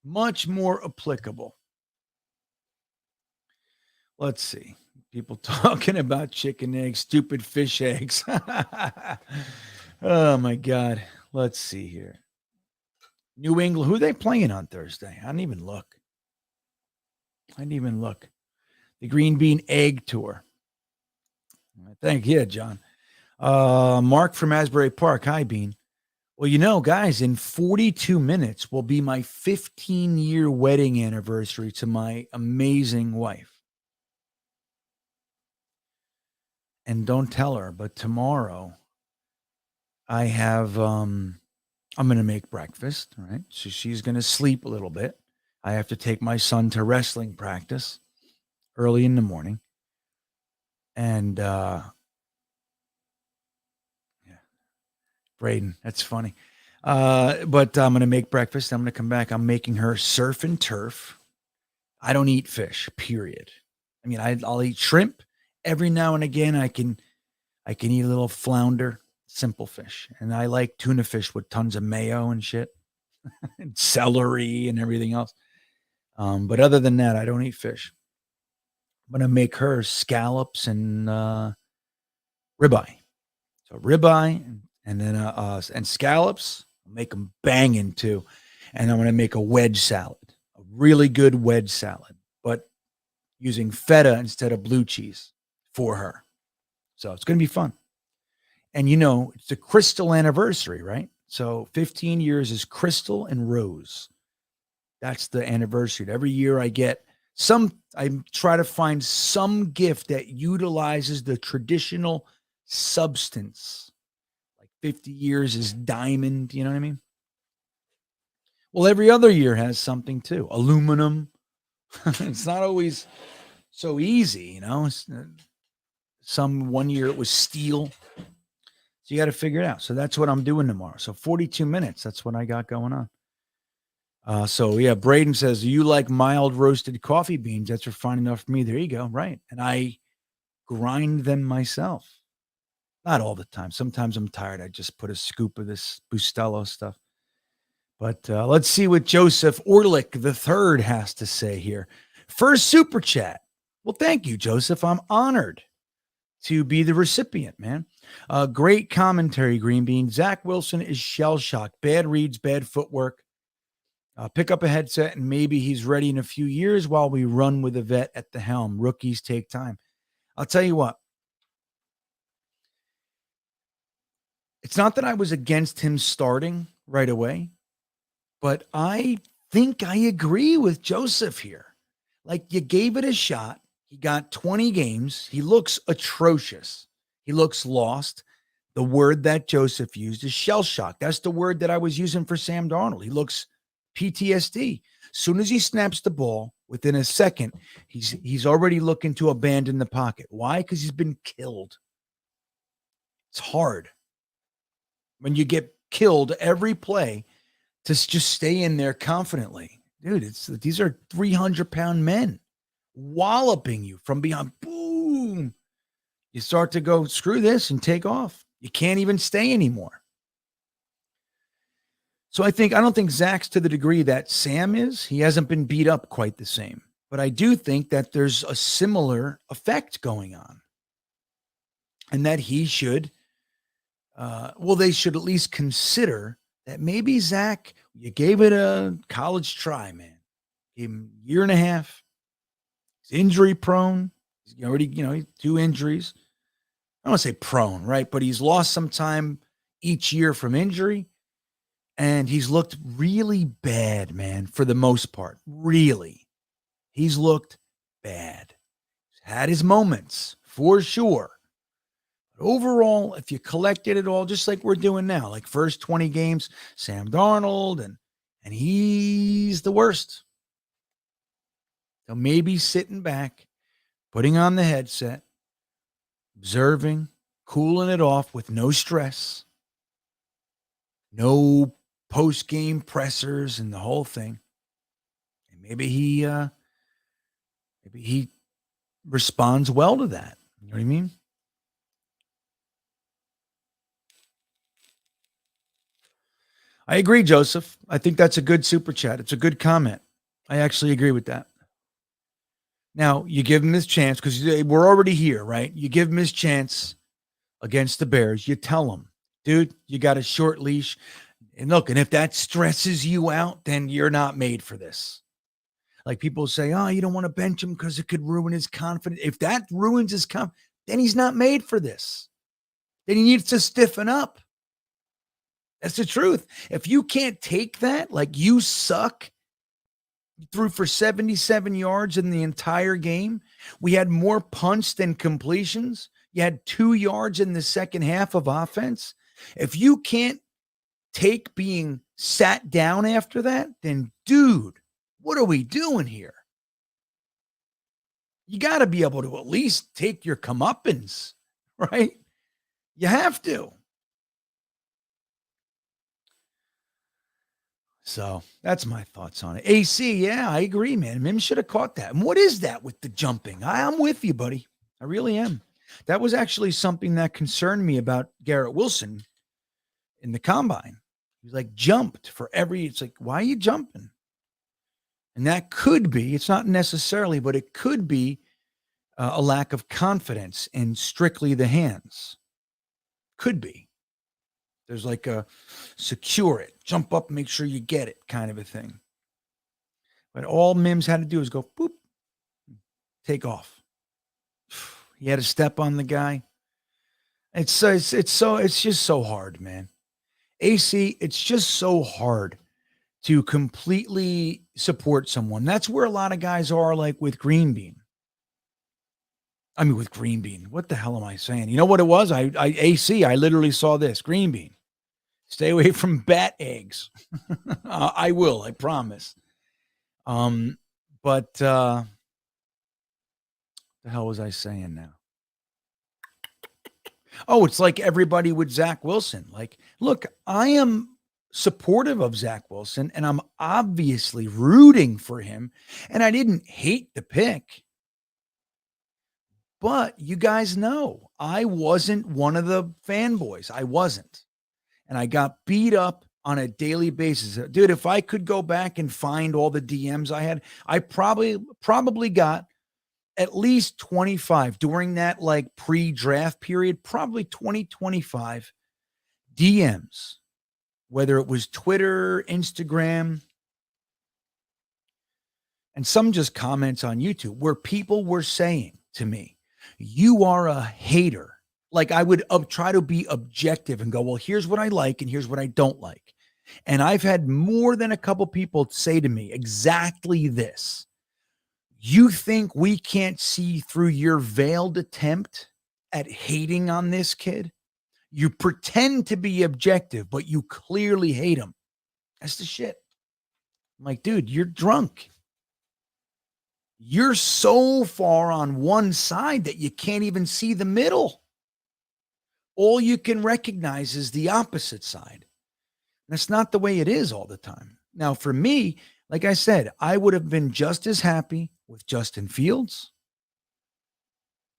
Much more applicable." Let's see. People talking about chicken eggs, stupid fish eggs. Oh, my God. Let's see here. New England, who are they playing on Thursday? I didn't even look. The Green Bean Egg Tour. Thank you, John. Mark from Asbury Park. Hi, Bean. Well, guys, in 42 minutes will be my 15-year wedding anniversary to my amazing wife. And don't tell her, but tomorrow I have, I'm going to make breakfast, right? So she's going to sleep a little bit. I have to take my son to wrestling practice early in the morning. And, Braden, that's funny. But I'm going to make breakfast. I'm going to come back. I'm making her surf and turf. I don't eat fish, period. I mean, I'll eat shrimp every now and again. I can eat a little flounder, simple fish. And I like tuna fish with tons of mayo and shit and celery and everything else. But other than that, I don't eat fish. I'm going to make her scallops and ribeye. So ribeye and then and scallops, I'll make them banging too. And I'm going to make a wedge salad, a really good wedge salad, but using feta instead of blue cheese for her. So it's going to be fun. And it's the Crystal anniversary, right? So 15 years is Crystal and Rose. That's the anniversary. Every year I try to find some gift that utilizes the traditional substance. 50 years is diamond, you know what I mean? Well, every other year has something too. Aluminum. It's not always so easy, Some one year it was steel. So you got to figure it out. So that's what I'm doing tomorrow. So 42 minutes. That's what I got going on. So yeah, Braden says, you like mild roasted coffee beans? That's refined enough for me. There you go. Right. And I grind them myself. Not all the time. Sometimes I'm tired. I just put a scoop of this Bustelo stuff. But let's see what Joseph Orlick III has to say here. First super chat. Well, thank you, Joseph. I'm honored to be the recipient, man. Great commentary, Green Bean. Zach Wilson is shell-shocked. Bad reads, bad footwork. Pick up a headset, and maybe he's ready in a few years while we run with a vet at the helm. Rookies take time. I'll tell you what. It's not that I was against him starting right away, but I think I agree with Joseph here. Like, you gave it a shot. He got 20 games. He looks atrocious. He looks lost. The word that Joseph used is shell shock. That's the word that I was using for Sam Darnold. He looks PTSD. Soon as he snaps the ball, within a second, he's already looking to abandon the pocket. Why? Because he's been killed. It's hard when you get killed every play to just stay in there confidently. Dude, these are 300-pound men walloping you from behind. Boom. You start to go, screw this, and take off. You can't even stay anymore. So I don't think Zach's to the degree that Sam is. He hasn't been beat up quite the same. But I do think that there's a similar effect going on. And that he should, they should at least consider that maybe Zach, you gave it a college try, man. Gave him a year and a half. He's injury prone. He's already, 2 injuries. I don't want to say prone, right? But he's lost some time each year from injury. And he's looked really bad, man, for the most part. Really. He's looked bad. He's had his moments, for sure. But overall, if you collected it all, just like we're doing now, like first 20 games, Sam Darnold, and he's the worst. So maybe sitting back, putting on the headset, observing, cooling it off with no stress, no post-game pressers and the whole thing. And maybe he responds well to that. You know what I mean? I agree, Joseph. I think that's a good super chat. It's a good comment. I actually agree with that. Now, you give him his chance because we're already here, right? You give him his chance against the Bears. You tell him, dude, you got a short leash. And look, and if that stresses you out, then you're not made for this. Like people say, oh, you don't want to bench him because it could ruin his confidence. If that ruins his confidence, then he's not made for this. Then he needs to stiffen up. That's the truth. If you can't take that, like you suck, you threw for 77 yards in the entire game. We had more punts than completions. You had 2 yards in the second half of offense. If you can't take being sat down after that, then dude, what are we doing here? You got to be able to at least take your comeuppance, right? You have to. So that's my thoughts on it. AC, yeah, I agree, man. Mims should have caught that. And what is that with the jumping? I'm with you, buddy. I really am. That was actually something that concerned me about Garrett Wilson in the combine. He was like jumped for it's like, why are you jumping? And that could be, it's not necessarily, but it could be a lack of confidence in strictly the hands. Could be. There's like a secure it, jump up, make sure you get it kind of a thing. But all Mims had to do is go, boop, take off. He had to step on the guy. It's just so hard, man. AC, it's just so hard to completely support someone. That's where a lot of guys are, like with GreenBean. With GreenBean. What the hell am I saying? You know what it was? I literally saw this. GreenBean. Stay away from bat eggs. I will, I promise. But the hell was I saying now? Oh, it's like everybody with Zach Wilson. Like, look, I am supportive of Zach Wilson, and I'm obviously rooting for him. And I didn't hate the pick. But you guys know, I wasn't one of the fanboys. I wasn't. And I got beat up on a daily basis. Dude, if I could go back and find all the DMs I had, I probably got at least 25 during that like pre-draft period, probably 25 DMs, whether it was Twitter, Instagram, and some just comments on YouTube where people were saying to me, you are a hater. Like I would try to be objective and go, well, here's what I like and here's what I don't like. And I've had more than a couple people say to me exactly this. You think we can't see through your veiled attempt at hating on this kid? You pretend to be objective, but you clearly hate him. That's the shit. I'm like, dude, you're drunk. You're so far on one side that you can't even see the middle. All you can recognize is the opposite side. That's not the way it is all the time. Now, for me, like I said, I would have been just as happy with Justin Fields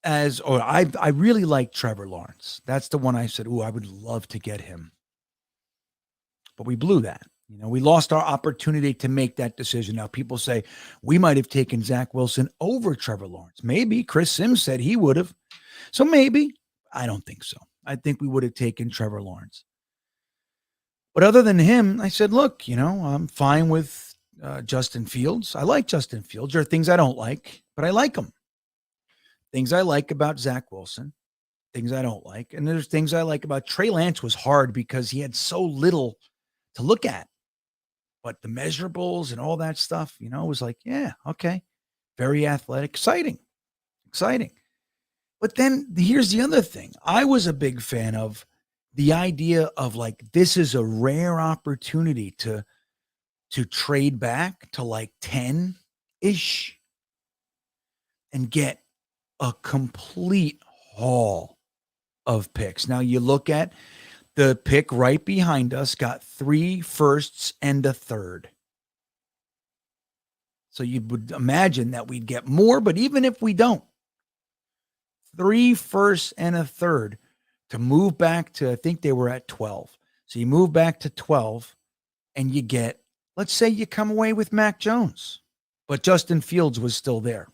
or I really like Trevor Lawrence. That's the one I said, I would love to get him. But we blew that. We lost our opportunity to make that decision. Now, people say we might have taken Zach Wilson over Trevor Lawrence. Maybe. Chris Sims said he would have. So maybe. I don't think so. I think we would have taken Trevor Lawrence. But other than him, I said, look, I'm fine with Justin Fields. I like Justin Fields. There are things I don't like, but I like him. Things I like about Zach Wilson, things I don't like. And there's things I like about Trey Lance. Was hard because he had so little to look at. But the measurables and all that stuff, it was like, yeah, okay. Very athletic, exciting. But then here's the other thing. I was a big fan of the idea of like, this is a rare opportunity to trade back to like 10-ish and get a complete haul of picks. Now you look at the pick right behind us, got 3 firsts and a third. So you would imagine that we'd get more, but even if we don't, 3 firsts and a third to move back to, I think they were at 12. So you move back to 12 and you get, let's say you come away with Mac Jones, but Justin Fields was still there.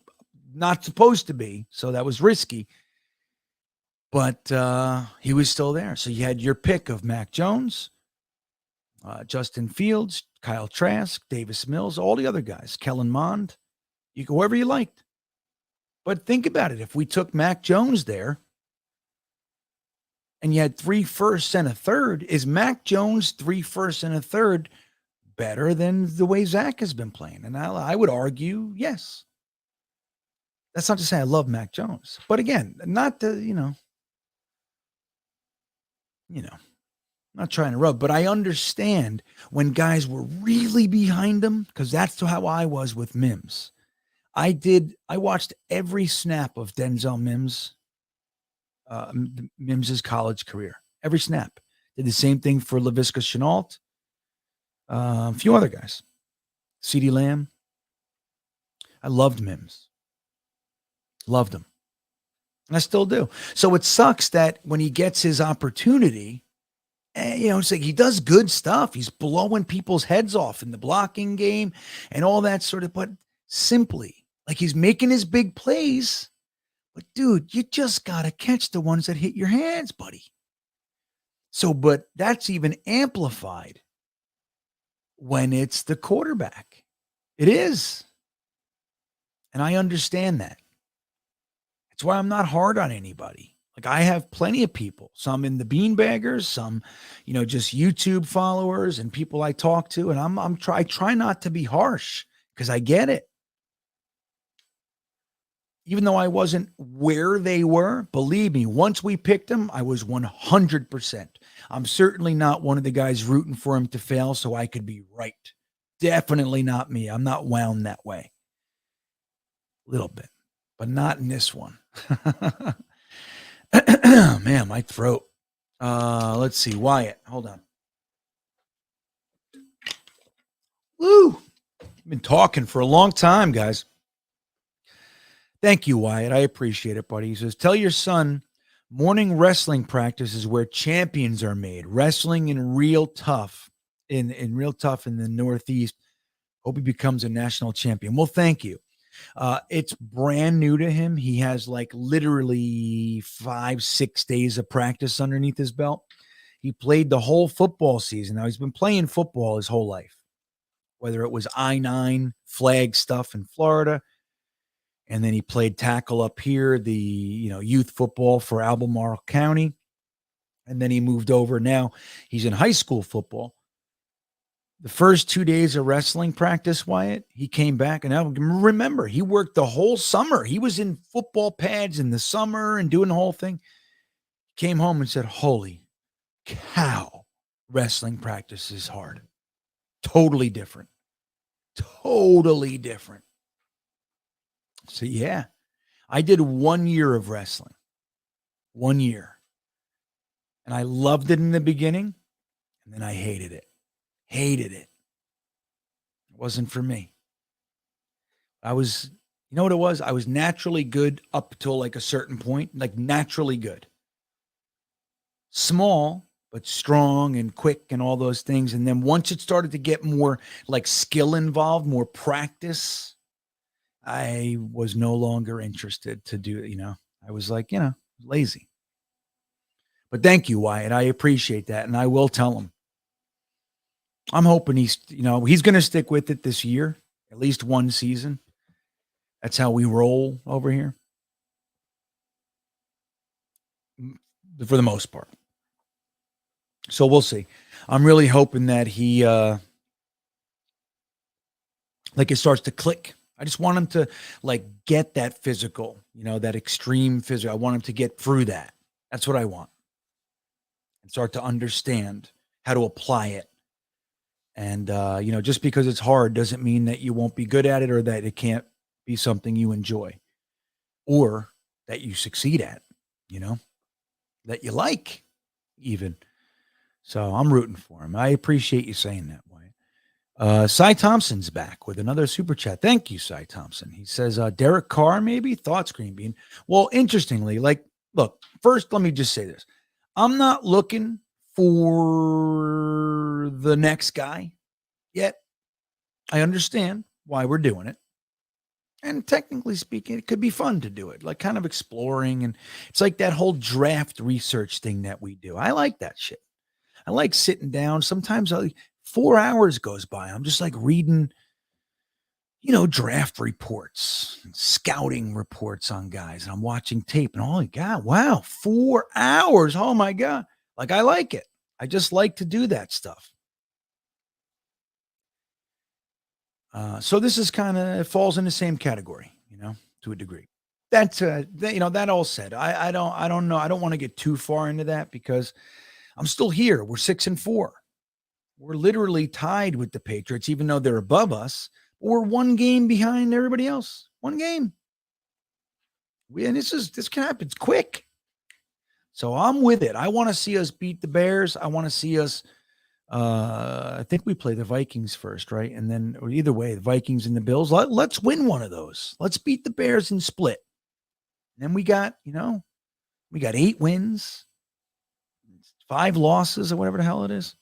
Not supposed to be, so that was risky. But he was still there. So you had your pick of Mac Jones, Justin Fields, Kyle Trask, Davis Mills, all the other guys, Kellen Mond, whoever you liked. But think about it. If we took Mac Jones there and you had 3 firsts and a third, is Mac Jones 3 firsts and a third better than the way Zach has been playing? And I would argue, yes. That's not to say I love Mac Jones. But again, not to, not trying to rub, but I understand when guys were really behind him, because that's how I was with Mims. I watched every snap of Denzel Mims's college career, every snap. Did the same thing for Laviska Shenault, a few other guys, CeeDee Lamb. I loved Mims. Loved him. And I still do. So it sucks that when he gets his opportunity, it's like he does good stuff. He's blowing people's heads off in the blocking game and all that sort of, but simply, like he's making his big plays. But dude, you just got to catch the ones that hit your hands, buddy. So, but that's even amplified when it's the quarterback. It is. And I understand that. It's why I'm not hard on anybody. Like I have plenty of people, some in the beanbaggers, some, just YouTube followers and people I talk to. And I try not to be harsh because I get it. Even though I wasn't where they were, believe me, once we picked them, I was 100%. I'm certainly not one of the guys rooting for him to fail so I could be right. Definitely not me. I'm not wound that way. A little bit, but not in this one. Man, my throat. Let's see. Wyatt, hold on. Woo! I've been talking for a long time, guys. Thank you, Wyatt. I appreciate it, buddy. He says, tell your son morning wrestling practice is where champions are made. Wrestling in real tough in the Northeast. Hope he becomes a national champion. Well, thank you. It's brand new to him. He has like literally 5-6 days of practice underneath his belt. He played the whole football season. Now he's been playing football his whole life, whether it was I-9 flag stuff in Florida. And then he played tackle up here, the youth football for Albemarle County. And then he moved over. Now he's in high school football. The first 2 days of wrestling practice, Wyatt, he came back. And I remember he worked the whole summer. He was in football pads in the summer and doing the whole thing. Came home and said, holy cow, wrestling practice is hard. Totally different. Totally different. So, yeah, I did 1 year of wrestling. 1 year. And I loved it in the beginning. And then I hated it. Hated it. It wasn't for me. You know what it was? I was naturally good up till like a certain point, like naturally good. Small, but strong and quick and all those things. And then once it started to get more like skill involved, more practice, I was no longer interested to do it. I was like, lazy. But thank you, Wyatt. I appreciate that. And I will tell him. I'm hoping he's going to stick with it this year, at least one season. That's how we roll over here. For the most part. So we'll see. I'm really hoping that he, it starts to click. I just want him to get that physical, that extreme physical. I want him to get through that. That's what I want. And start to understand how to apply it. And, just because it's hard doesn't mean that you won't be good at it or that it can't be something you enjoy or that you succeed at, that you like even. So I'm rooting for him. I appreciate you saying that, Wyatt. Cy Thompson's back with another super chat. Thank you, Cy Thompson. He says, Derek Carr, maybe? Thoughts, GreenBean? Well, interestingly, look, first, let me just say this. I'm not looking for the next guy yet. I understand why we're doing it. And technically speaking, it could be fun to do it, like kind of exploring. And it's like that whole draft research thing that we do. I like that shit. I like sitting down. Sometimes 4 hours goes by. I'm just like reading, draft reports, scouting reports on guys. And I'm watching tape and oh my God, wow, 4 hours. Oh my God. I like it. I just like to do that stuff. So this is it falls in the same category, to a degree. That's that all said, I don't know. I don't want to get too far into that because I'm still here. We're 6-4. We're literally tied with the Patriots, even though they're above us. We're one game behind everybody else. One game. And this can happen. It's quick. So I'm with it. I want to see us beat the Bears. I want to see us. I think we play the Vikings first, right? And then, or either way, the Vikings and the Bills. Let's win one of those. Let's beat the Bears and split. And then we got 8 wins. 5 losses or whatever the hell it is.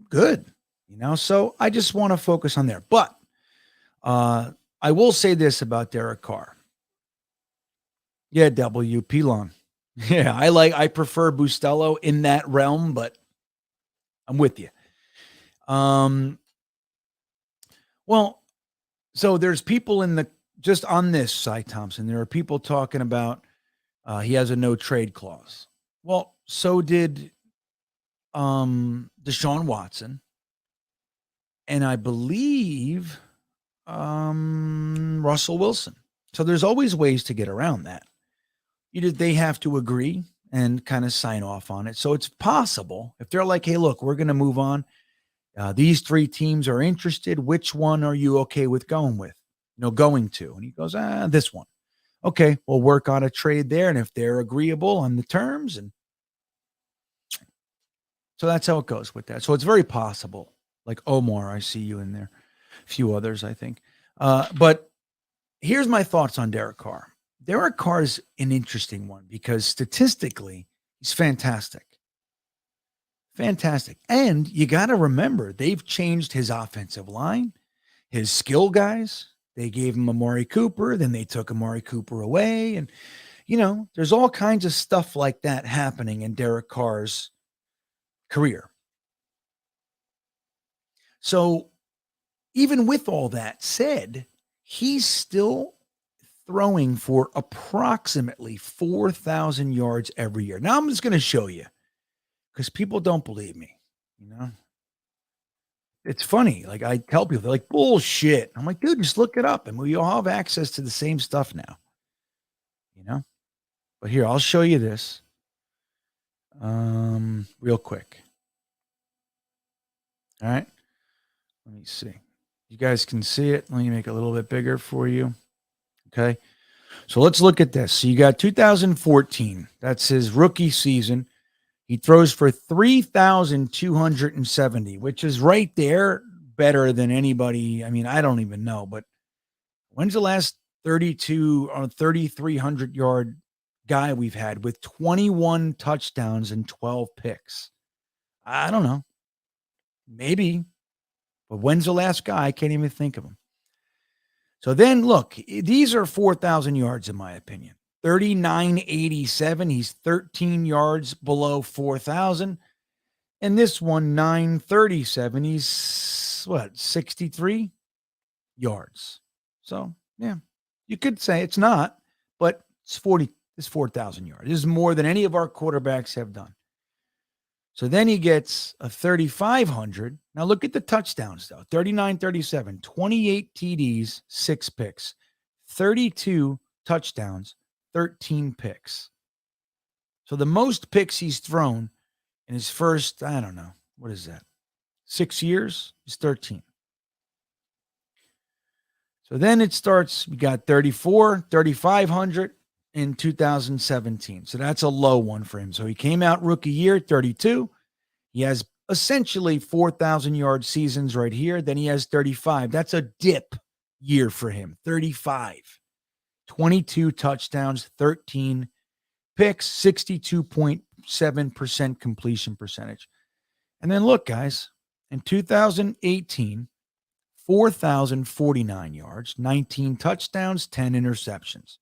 Good. So I just want to focus on there. But I will say this about Derek Carr. Yeah, WP Long. Yeah, I prefer Bustelo in that realm, but I'm with you. Well, so there's people just on this, Cy Thompson, there are people talking about he has a no trade clause. Well, so did Deshaun Watson. And I believe Russell Wilson. So there's always ways to get around that. They have to agree and kind of sign off on it. So it's possible if they're like, hey, look, we're going to move on. These 3 teams are interested. Which one are you okay with going with? Going to. And he goes, this one. Okay, we'll work on a trade there. And if they're agreeable on the terms, and so that's how it goes with that. So it's very possible. Like Omar, I see you in there. A few others, I think. But here's my thoughts on Derek Carr. Derek Carr is an interesting one because statistically, he's fantastic. Fantastic. And you got to remember, they've changed his offensive line, his skill guys. They gave him Amari Cooper. Then they took Amari Cooper away. And, there's all kinds of stuff like that happening in Derek Carr's career. So even with all that said, he's still throwing for approximately 4,000 yards every year. Now I'm just going to show you because people don't believe me. You know, it's funny. Like I tell people, they're like, bullshit. I'm like, dude, just look it up and we all have access to the same stuff now, you know? But here, I'll show you this real quick. All right. Let me see. You guys can see it. Let me make it a little bit bigger for you. Okay. So let's look at this. So you got 2014. That's his rookie season. He throws for 3,270, which is right there better than anybody. I mean, I don't even know, but when's the last 32 or 3,300 yard guy we've had with 21 touchdowns and 12 picks? I don't know. Maybe, but when's the last guy? I can't even think of him. So then look, these are 4,000 yards in my opinion. 3987, he's 13 yards below 4,000. And this one, 937, he's what, 63 yards. So, yeah, you could say it's not, but it's 4,000 yards. This is more than any of our quarterbacks have done. So then he gets a 3,500. Now look at the touchdowns, though. 39-37, 28 TDs, 6 picks, 32 touchdowns, 13 picks. So the most picks he's thrown in his first, I don't know, what is that? 6 years is 13. So then it starts, we got 34, 3,500 in 2017. So that's a low one for him. So he came out rookie year, 32. He has essentially 4,000 yard seasons right here. Then he has 35. That's a dip year for him, 35. 22 touchdowns, 13 picks, 62.7% completion percentage. And then look, guys, in 2018, 4,049 yards, 19 touchdowns, 10 interceptions.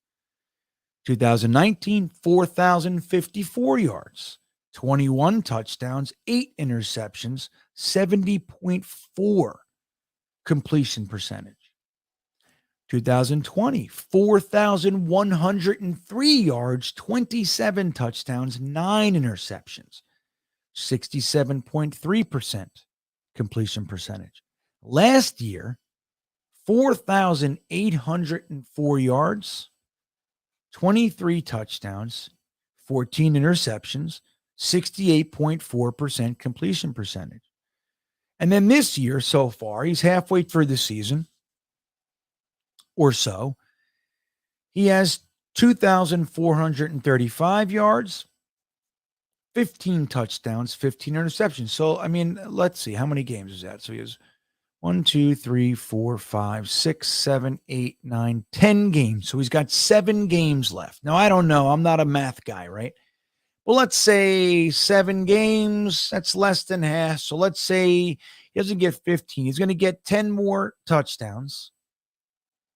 2019, 4,054 yards, 21 touchdowns, 8 interceptions, 70.4 completion percentage. 2020, 4,103 yards, 27 touchdowns, 9 interceptions, 67.3% completion percentage. Last year, 4,804 yards, 23 touchdowns, 14 interceptions, 68.4% completion percentage. And then this year so far, he's halfway through the season or so. He has 2,435 yards, 15 touchdowns, 15 interceptions. So, I mean, let's see. How many games is that? So he has 1, 2, 3, 4, 5, 6, 7, 8, 9, 10 games. So he's got 7 games left. Now, I don't know. I'm not a math guy, right? Well, let's say 7 games. That's less than half. So let's say he doesn't get 15. He's going to get 10 more touchdowns.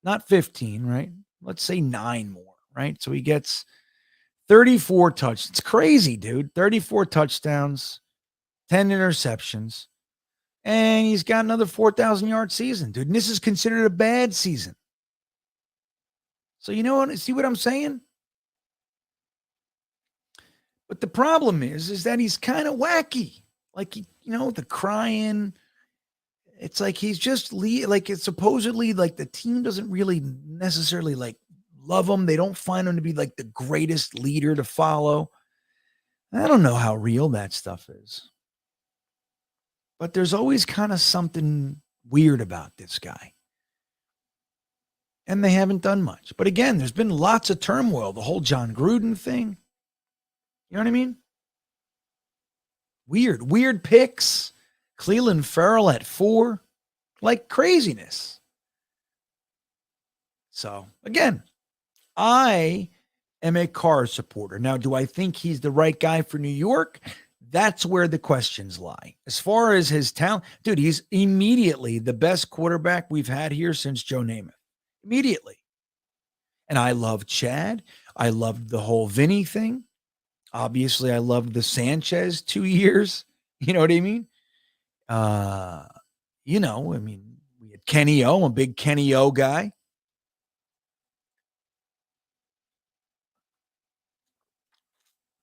Not 15, right? Let's say 9 more, right? So he gets 34 touchdowns. It's crazy, dude. 34 touchdowns, 10 interceptions. And he's got another 4,000 yard season, dude. And this is considered a bad season. So you know what? See what I'm saying? But the problem is that he's kind of wacky. Like, the crying. It's like he's just like it's supposedly like the team doesn't really necessarily like love him. They don't find him to be like the greatest leader to follow. I don't know how real that stuff is. But there's always kind of something weird about this guy. And they haven't done much. But again, there's been lots of turmoil. The whole John Gruden thing. You know what I mean? Weird picks. Cleveland Farrell at 4. Like craziness. So, again, I am a Carr supporter. Now, do I think he's the right guy for New York? That's where the questions lie. As far as his talent, dude, he's immediately the best quarterback we've had here since Joe Namath. Immediately. And I love Chad. I loved the whole Vinny thing. Obviously, I loved the Sanchez 2 years. You know what I mean? We had Kenny O. I'm a big Kenny O guy.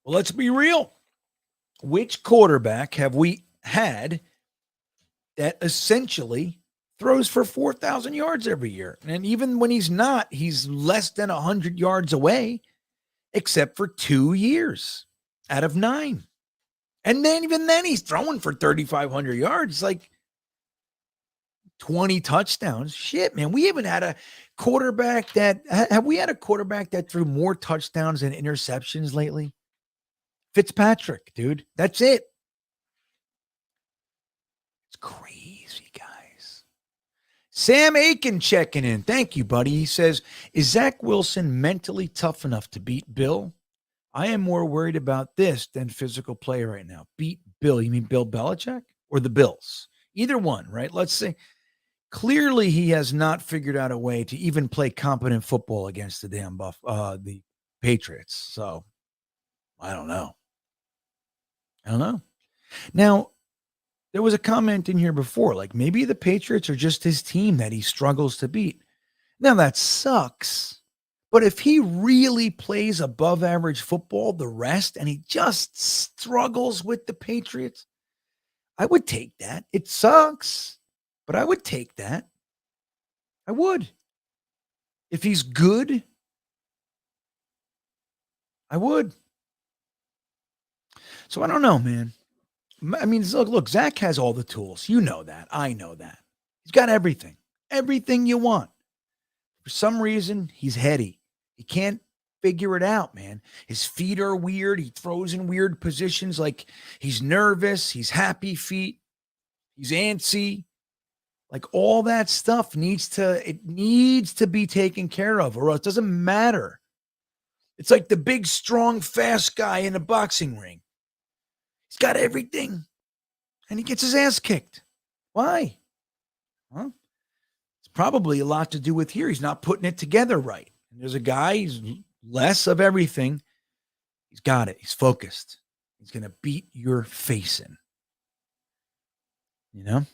Well, let's be real. Which quarterback have we had that essentially throws for 4,000 yards every year? And even when he's not, he's less than 100 yards away, except for 2 years out of 9. And then even then, he's throwing for 3,500 yards, like 20 touchdowns. Shit, man. We haven't had a quarterback that have we had a quarterback that threw more touchdowns than interceptions lately? Fitzpatrick, dude. That's it. It's crazy, guys. Sam Aiken checking in. Thank you, buddy. He says, is Zach Wilson mentally tough enough to beat Bill? I am more worried about this than physical play right now. Beat Bill. You mean Bill Belichick or the Bills? Either one, right? Let's say clearly he has not figured out a way to even play competent football against the damn the Patriots. So I don't know. Now, there was a comment in here before, like maybe the Patriots are just his team that he struggles to beat. Now that sucks. But if he really plays above average football, the rest, and he just struggles with the Patriots, I would take that. It sucks, but I would take that. I would. If he's good, I would. So I don't know, man. I mean, look, Zach has all the tools. You know that. I know that. He's got everything you want. For some reason, he's heady. He can't figure it out, man. His feet are weird. He throws in weird positions, like he's nervous. He's happy feet. He's antsy. Like all that stuff needs to be taken care of, or else it doesn't matter. It's like the big, strong, fast guy in a boxing ring. He's got everything, and he gets his ass kicked. Why? Well, it's probably a lot to do with here. He's not putting it together right. And there's a guy, he's less of everything. He's got it. He's focused. He's going to beat your face in. You know?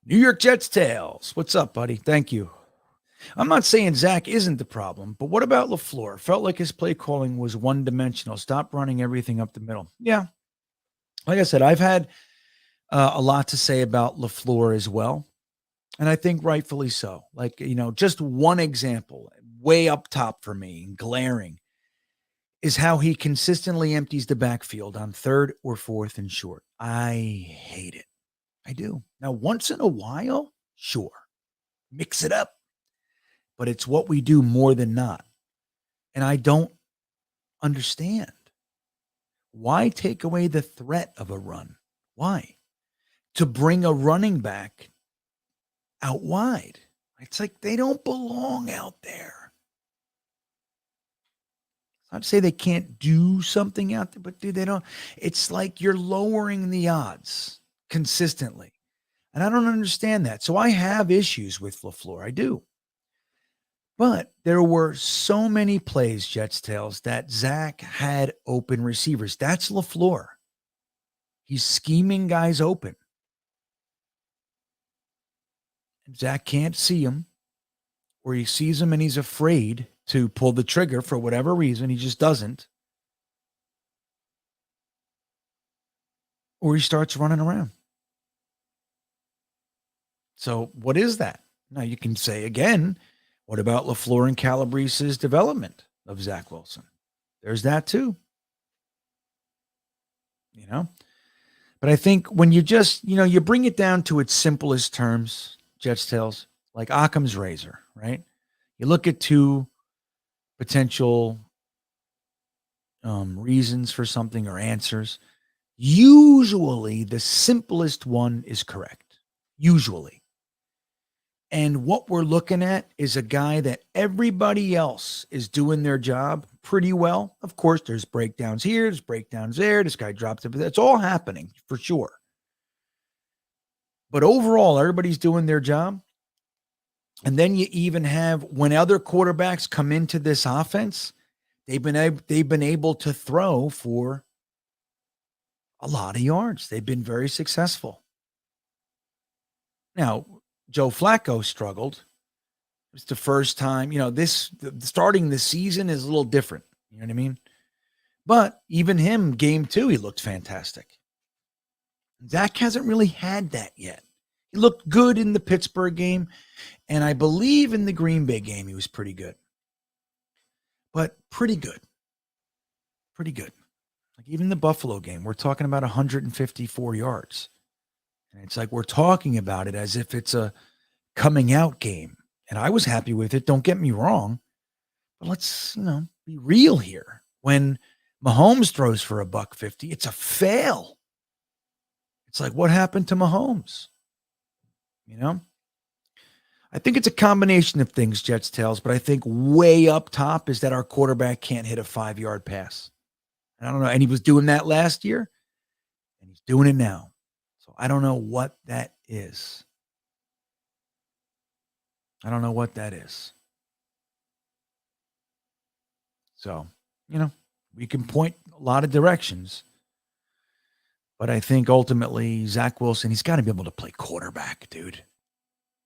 New York Jets Tales. What's up, buddy? Thank you. I'm not saying Zach isn't the problem, but what about LaFleur? Felt like his play calling was one-dimensional. Stop running everything up the middle. Yeah. Like I said, I've had a lot to say about LaFleur as well. And I think rightfully so. Like, just one example, way up top for me, and glaring, is how he consistently empties the backfield on 3rd or 4th and short. I hate it. I do. Now, once in a while, sure, mix it up. But it's what we do more than not. And I don't understand. Why take away the threat of a run? Why? To bring a running back out wide. It's like they don't belong out there. Not to say they can't do something out there, but dude, they don't. It's like you're lowering the odds consistently. And I don't understand that. So I have issues with LaFleur. I do. But there were so many plays, Jets Tales, that Zach had open receivers. That's LaFleur. He's scheming guys open. And Zach can't see him, or he sees him and he's afraid to pull the trigger for whatever reason. He just doesn't. Or he starts running around. So what is that? Now you can say again, what about LaFleur and Calabrese's development of Zach Wilson? There's that too. But I think when you just, you bring it down to its simplest terms, Jets Tales, like Occam's razor, right? You look at two potential reasons for something or answers. Usually the simplest one is correct. Usually. And what we're looking at is a guy that everybody else is doing their job pretty well. Of course, there's breakdowns here, there's breakdowns there. This guy drops it. That's all happening for sure. But overall, everybody's doing their job. And then you even have, when other quarterbacks come into this offense, they've been able to throw for a lot of yards. They've been very successful. Now, Joe Flacco struggled, It's the first time, starting the season is a little different. You know what I mean? But even him, game two, he looked fantastic. Zach hasn't really had that yet. He looked good in the Pittsburgh game, and I believe in the Green Bay game, he was pretty good. But pretty good. Pretty good. Like even the Buffalo game, we're talking about 154 yards. And it's like we're talking about it as if it's a coming out game. And I was happy with it. Don't get me wrong. But let's, be real here. When Mahomes throws for a buck 50, it's a fail. It's like, what happened to Mahomes? I think it's a combination of things, Jets Tails, but I think way up top is that our quarterback can't hit a 5-yard pass. And I don't know. And he was doing that last year, and he's doing it now. So I don't know what that is. I don't know what that is. So, we can point a lot of directions. But I think ultimately, Zach Wilson, he's got to be able to play quarterback, dude.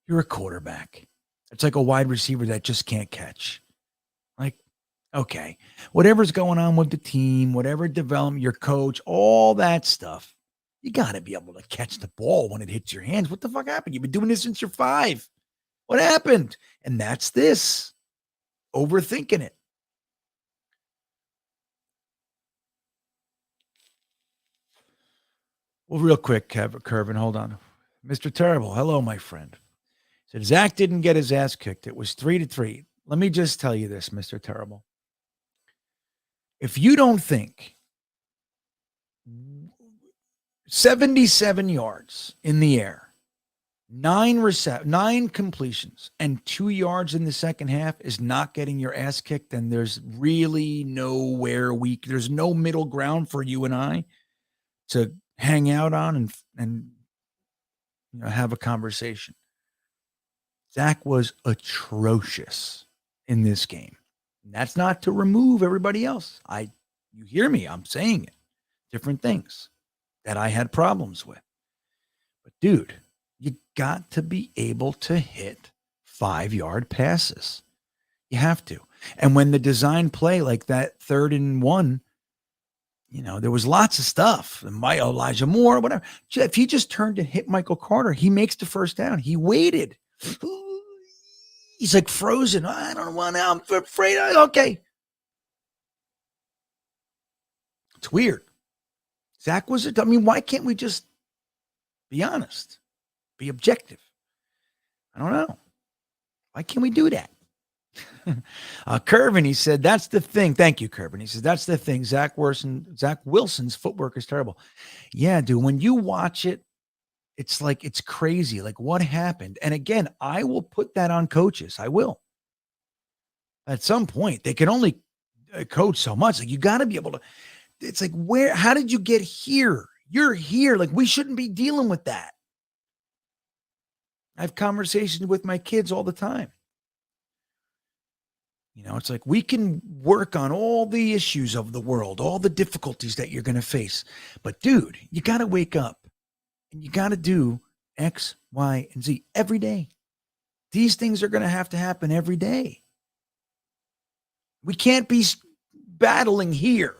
You're a quarterback. It's like a wide receiver that just can't catch. Like, okay, whatever's going on with the team, whatever development, your coach, all that stuff, you got to be able to catch the ball when it hits your hands. What the fuck happened? You've been doing this since you're 5. What happened? And that's this. Overthinking it. Well, real quick, Kervin, hold on. Mr. Terrible, hello, my friend. Said Zach didn't get his ass kicked. It was 3-3. Let me just tell you this, Mr. Terrible. If you don't think 77 yards in the air, 9 completions, and 2 yards in the second half is not getting your ass kicked, then there's really there's no middle ground for you and I to hang out on and have a conversation. Zach was atrocious in this game. And that's not to remove everybody else. You hear me, I'm saying it. Different things that I had problems with. But dude, you got to be able to hit 5-yard passes. You have to. And when the design play like that 3rd and 1, there was lots of stuff. Elijah Moore, whatever. If he just turned to hit Michael Carter, he makes the first down. He waited. He's like frozen. I don't want to. I'm afraid. Okay. It's weird. Zach why can't we just be honest? Be objective? I don't know. Why can't we do that? Kervin, he said, that's the thing. Thank you, Kervin. He says, that's the thing. Zach Wilson's footwork is terrible. Yeah, dude. When you watch it, it's like, it's crazy. Like, what happened? And again, I will put that on coaches. I will. At some point, they can only coach so much. Like, you got to be able to. It's like, how did you get here? You're here. Like, we shouldn't be dealing with that. I have conversations with my kids all the time. It's like we can work on all the issues of the world, all the difficulties that you're going to face. But dude, you got to wake up and you got to do X, Y, and Z every day. These things are going to happen every day. We can't be battling here.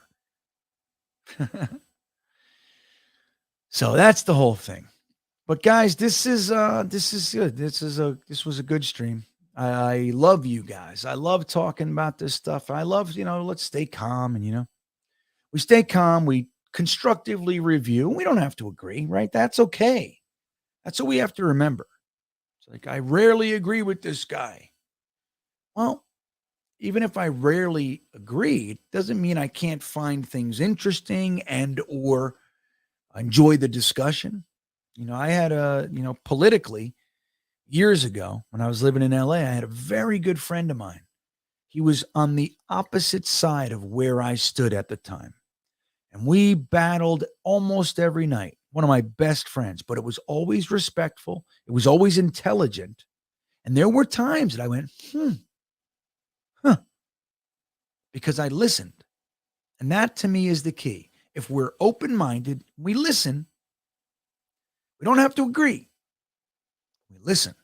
So that's the whole thing. But guys, this is good. This was a good stream. I love you guys. I love talking about this stuff. I love, let's stay calm and, we stay calm. We constructively review. We don't have to agree, right? That's okay. That's what we have to remember. It's like, I rarely agree with this guy. Well, even if I rarely agree, it doesn't mean I can't find things interesting and or enjoy the discussion. I had politically, years ago, when I was living in LA, I had a very good friend of mine. He was on the opposite side of where I stood at the time. And we battled almost every night. One of my best friends, but it was always respectful. It was always intelligent. And there were times that I went, because I listened. And that to me is the key. If we're open-minded, we listen. We don't have to agree. We listen.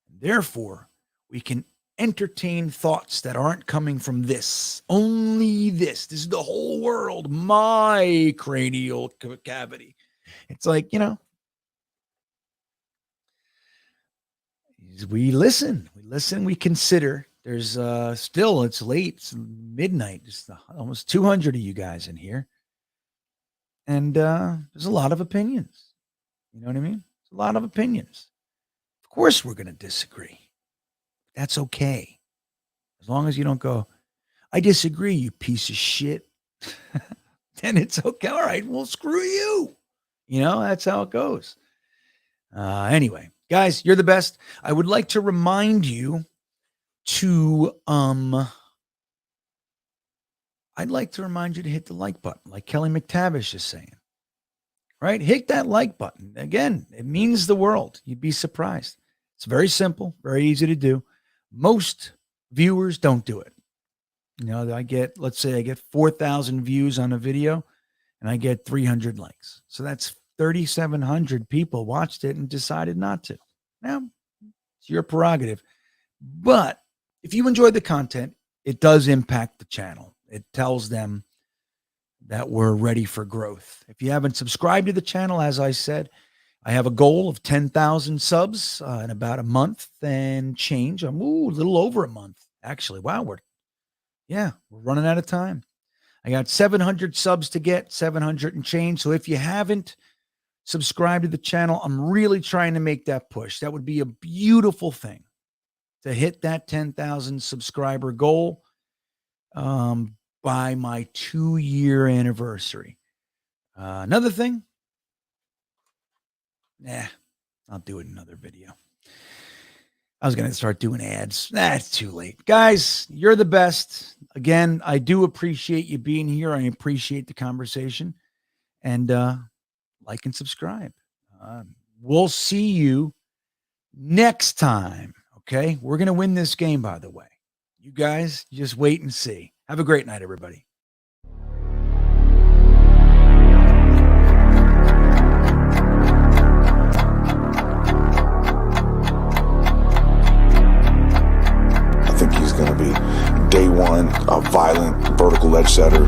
Therefore, We can entertain thoughts that aren't coming from this. Only this. This is the whole world. My cranial cavity. It's like, we listen, we consider. There's still, it's late, it's midnight. It's almost 200 of you guys in here. And there's a lot of opinions. You know what I mean? There's a lot of opinions. Of course, we're going to disagree. That's okay. As long as you don't go, I disagree, you piece of shit. Then it's okay. All right, well, screw you. That's how it goes. Anyway, guys, you're the best. I would like to remind you to I'd like to remind you to hit the like button, like Kelly McTavish is saying. Right? Hit that like button. Again, it means the world. You'd be surprised. It's very simple, very easy to do. Most viewers don't do it. Let's say I get 4,000 views on a video and I get 300 likes. So that's 3,700 people watched it and decided not to. Now, it's your prerogative. But if you enjoy the content, it does impact the channel. It tells them that we're ready for growth. If you haven't subscribed to the channel, as I said, I have a goal of 10,000 subs in about a month and change. I'm a little over a month, actually. Wow, we're running out of time. I got 700 subs to get, 700 and change. So if you haven't subscribed to the channel, I'm really trying to make that push. That would be a beautiful thing to hit that 10,000 subscriber goal by my 2-year anniversary. Another thing, I'll do it in another video. I was going to start doing ads. That's too late. Guys, you're the best. Again, I do appreciate you being here. I appreciate the conversation. And like and subscribe. We'll see you next time. Okay? We're going to win this game, by the way. You guys just wait and see. Have a great night, everybody. I think he's going to be day one, a violent vertical edge setter.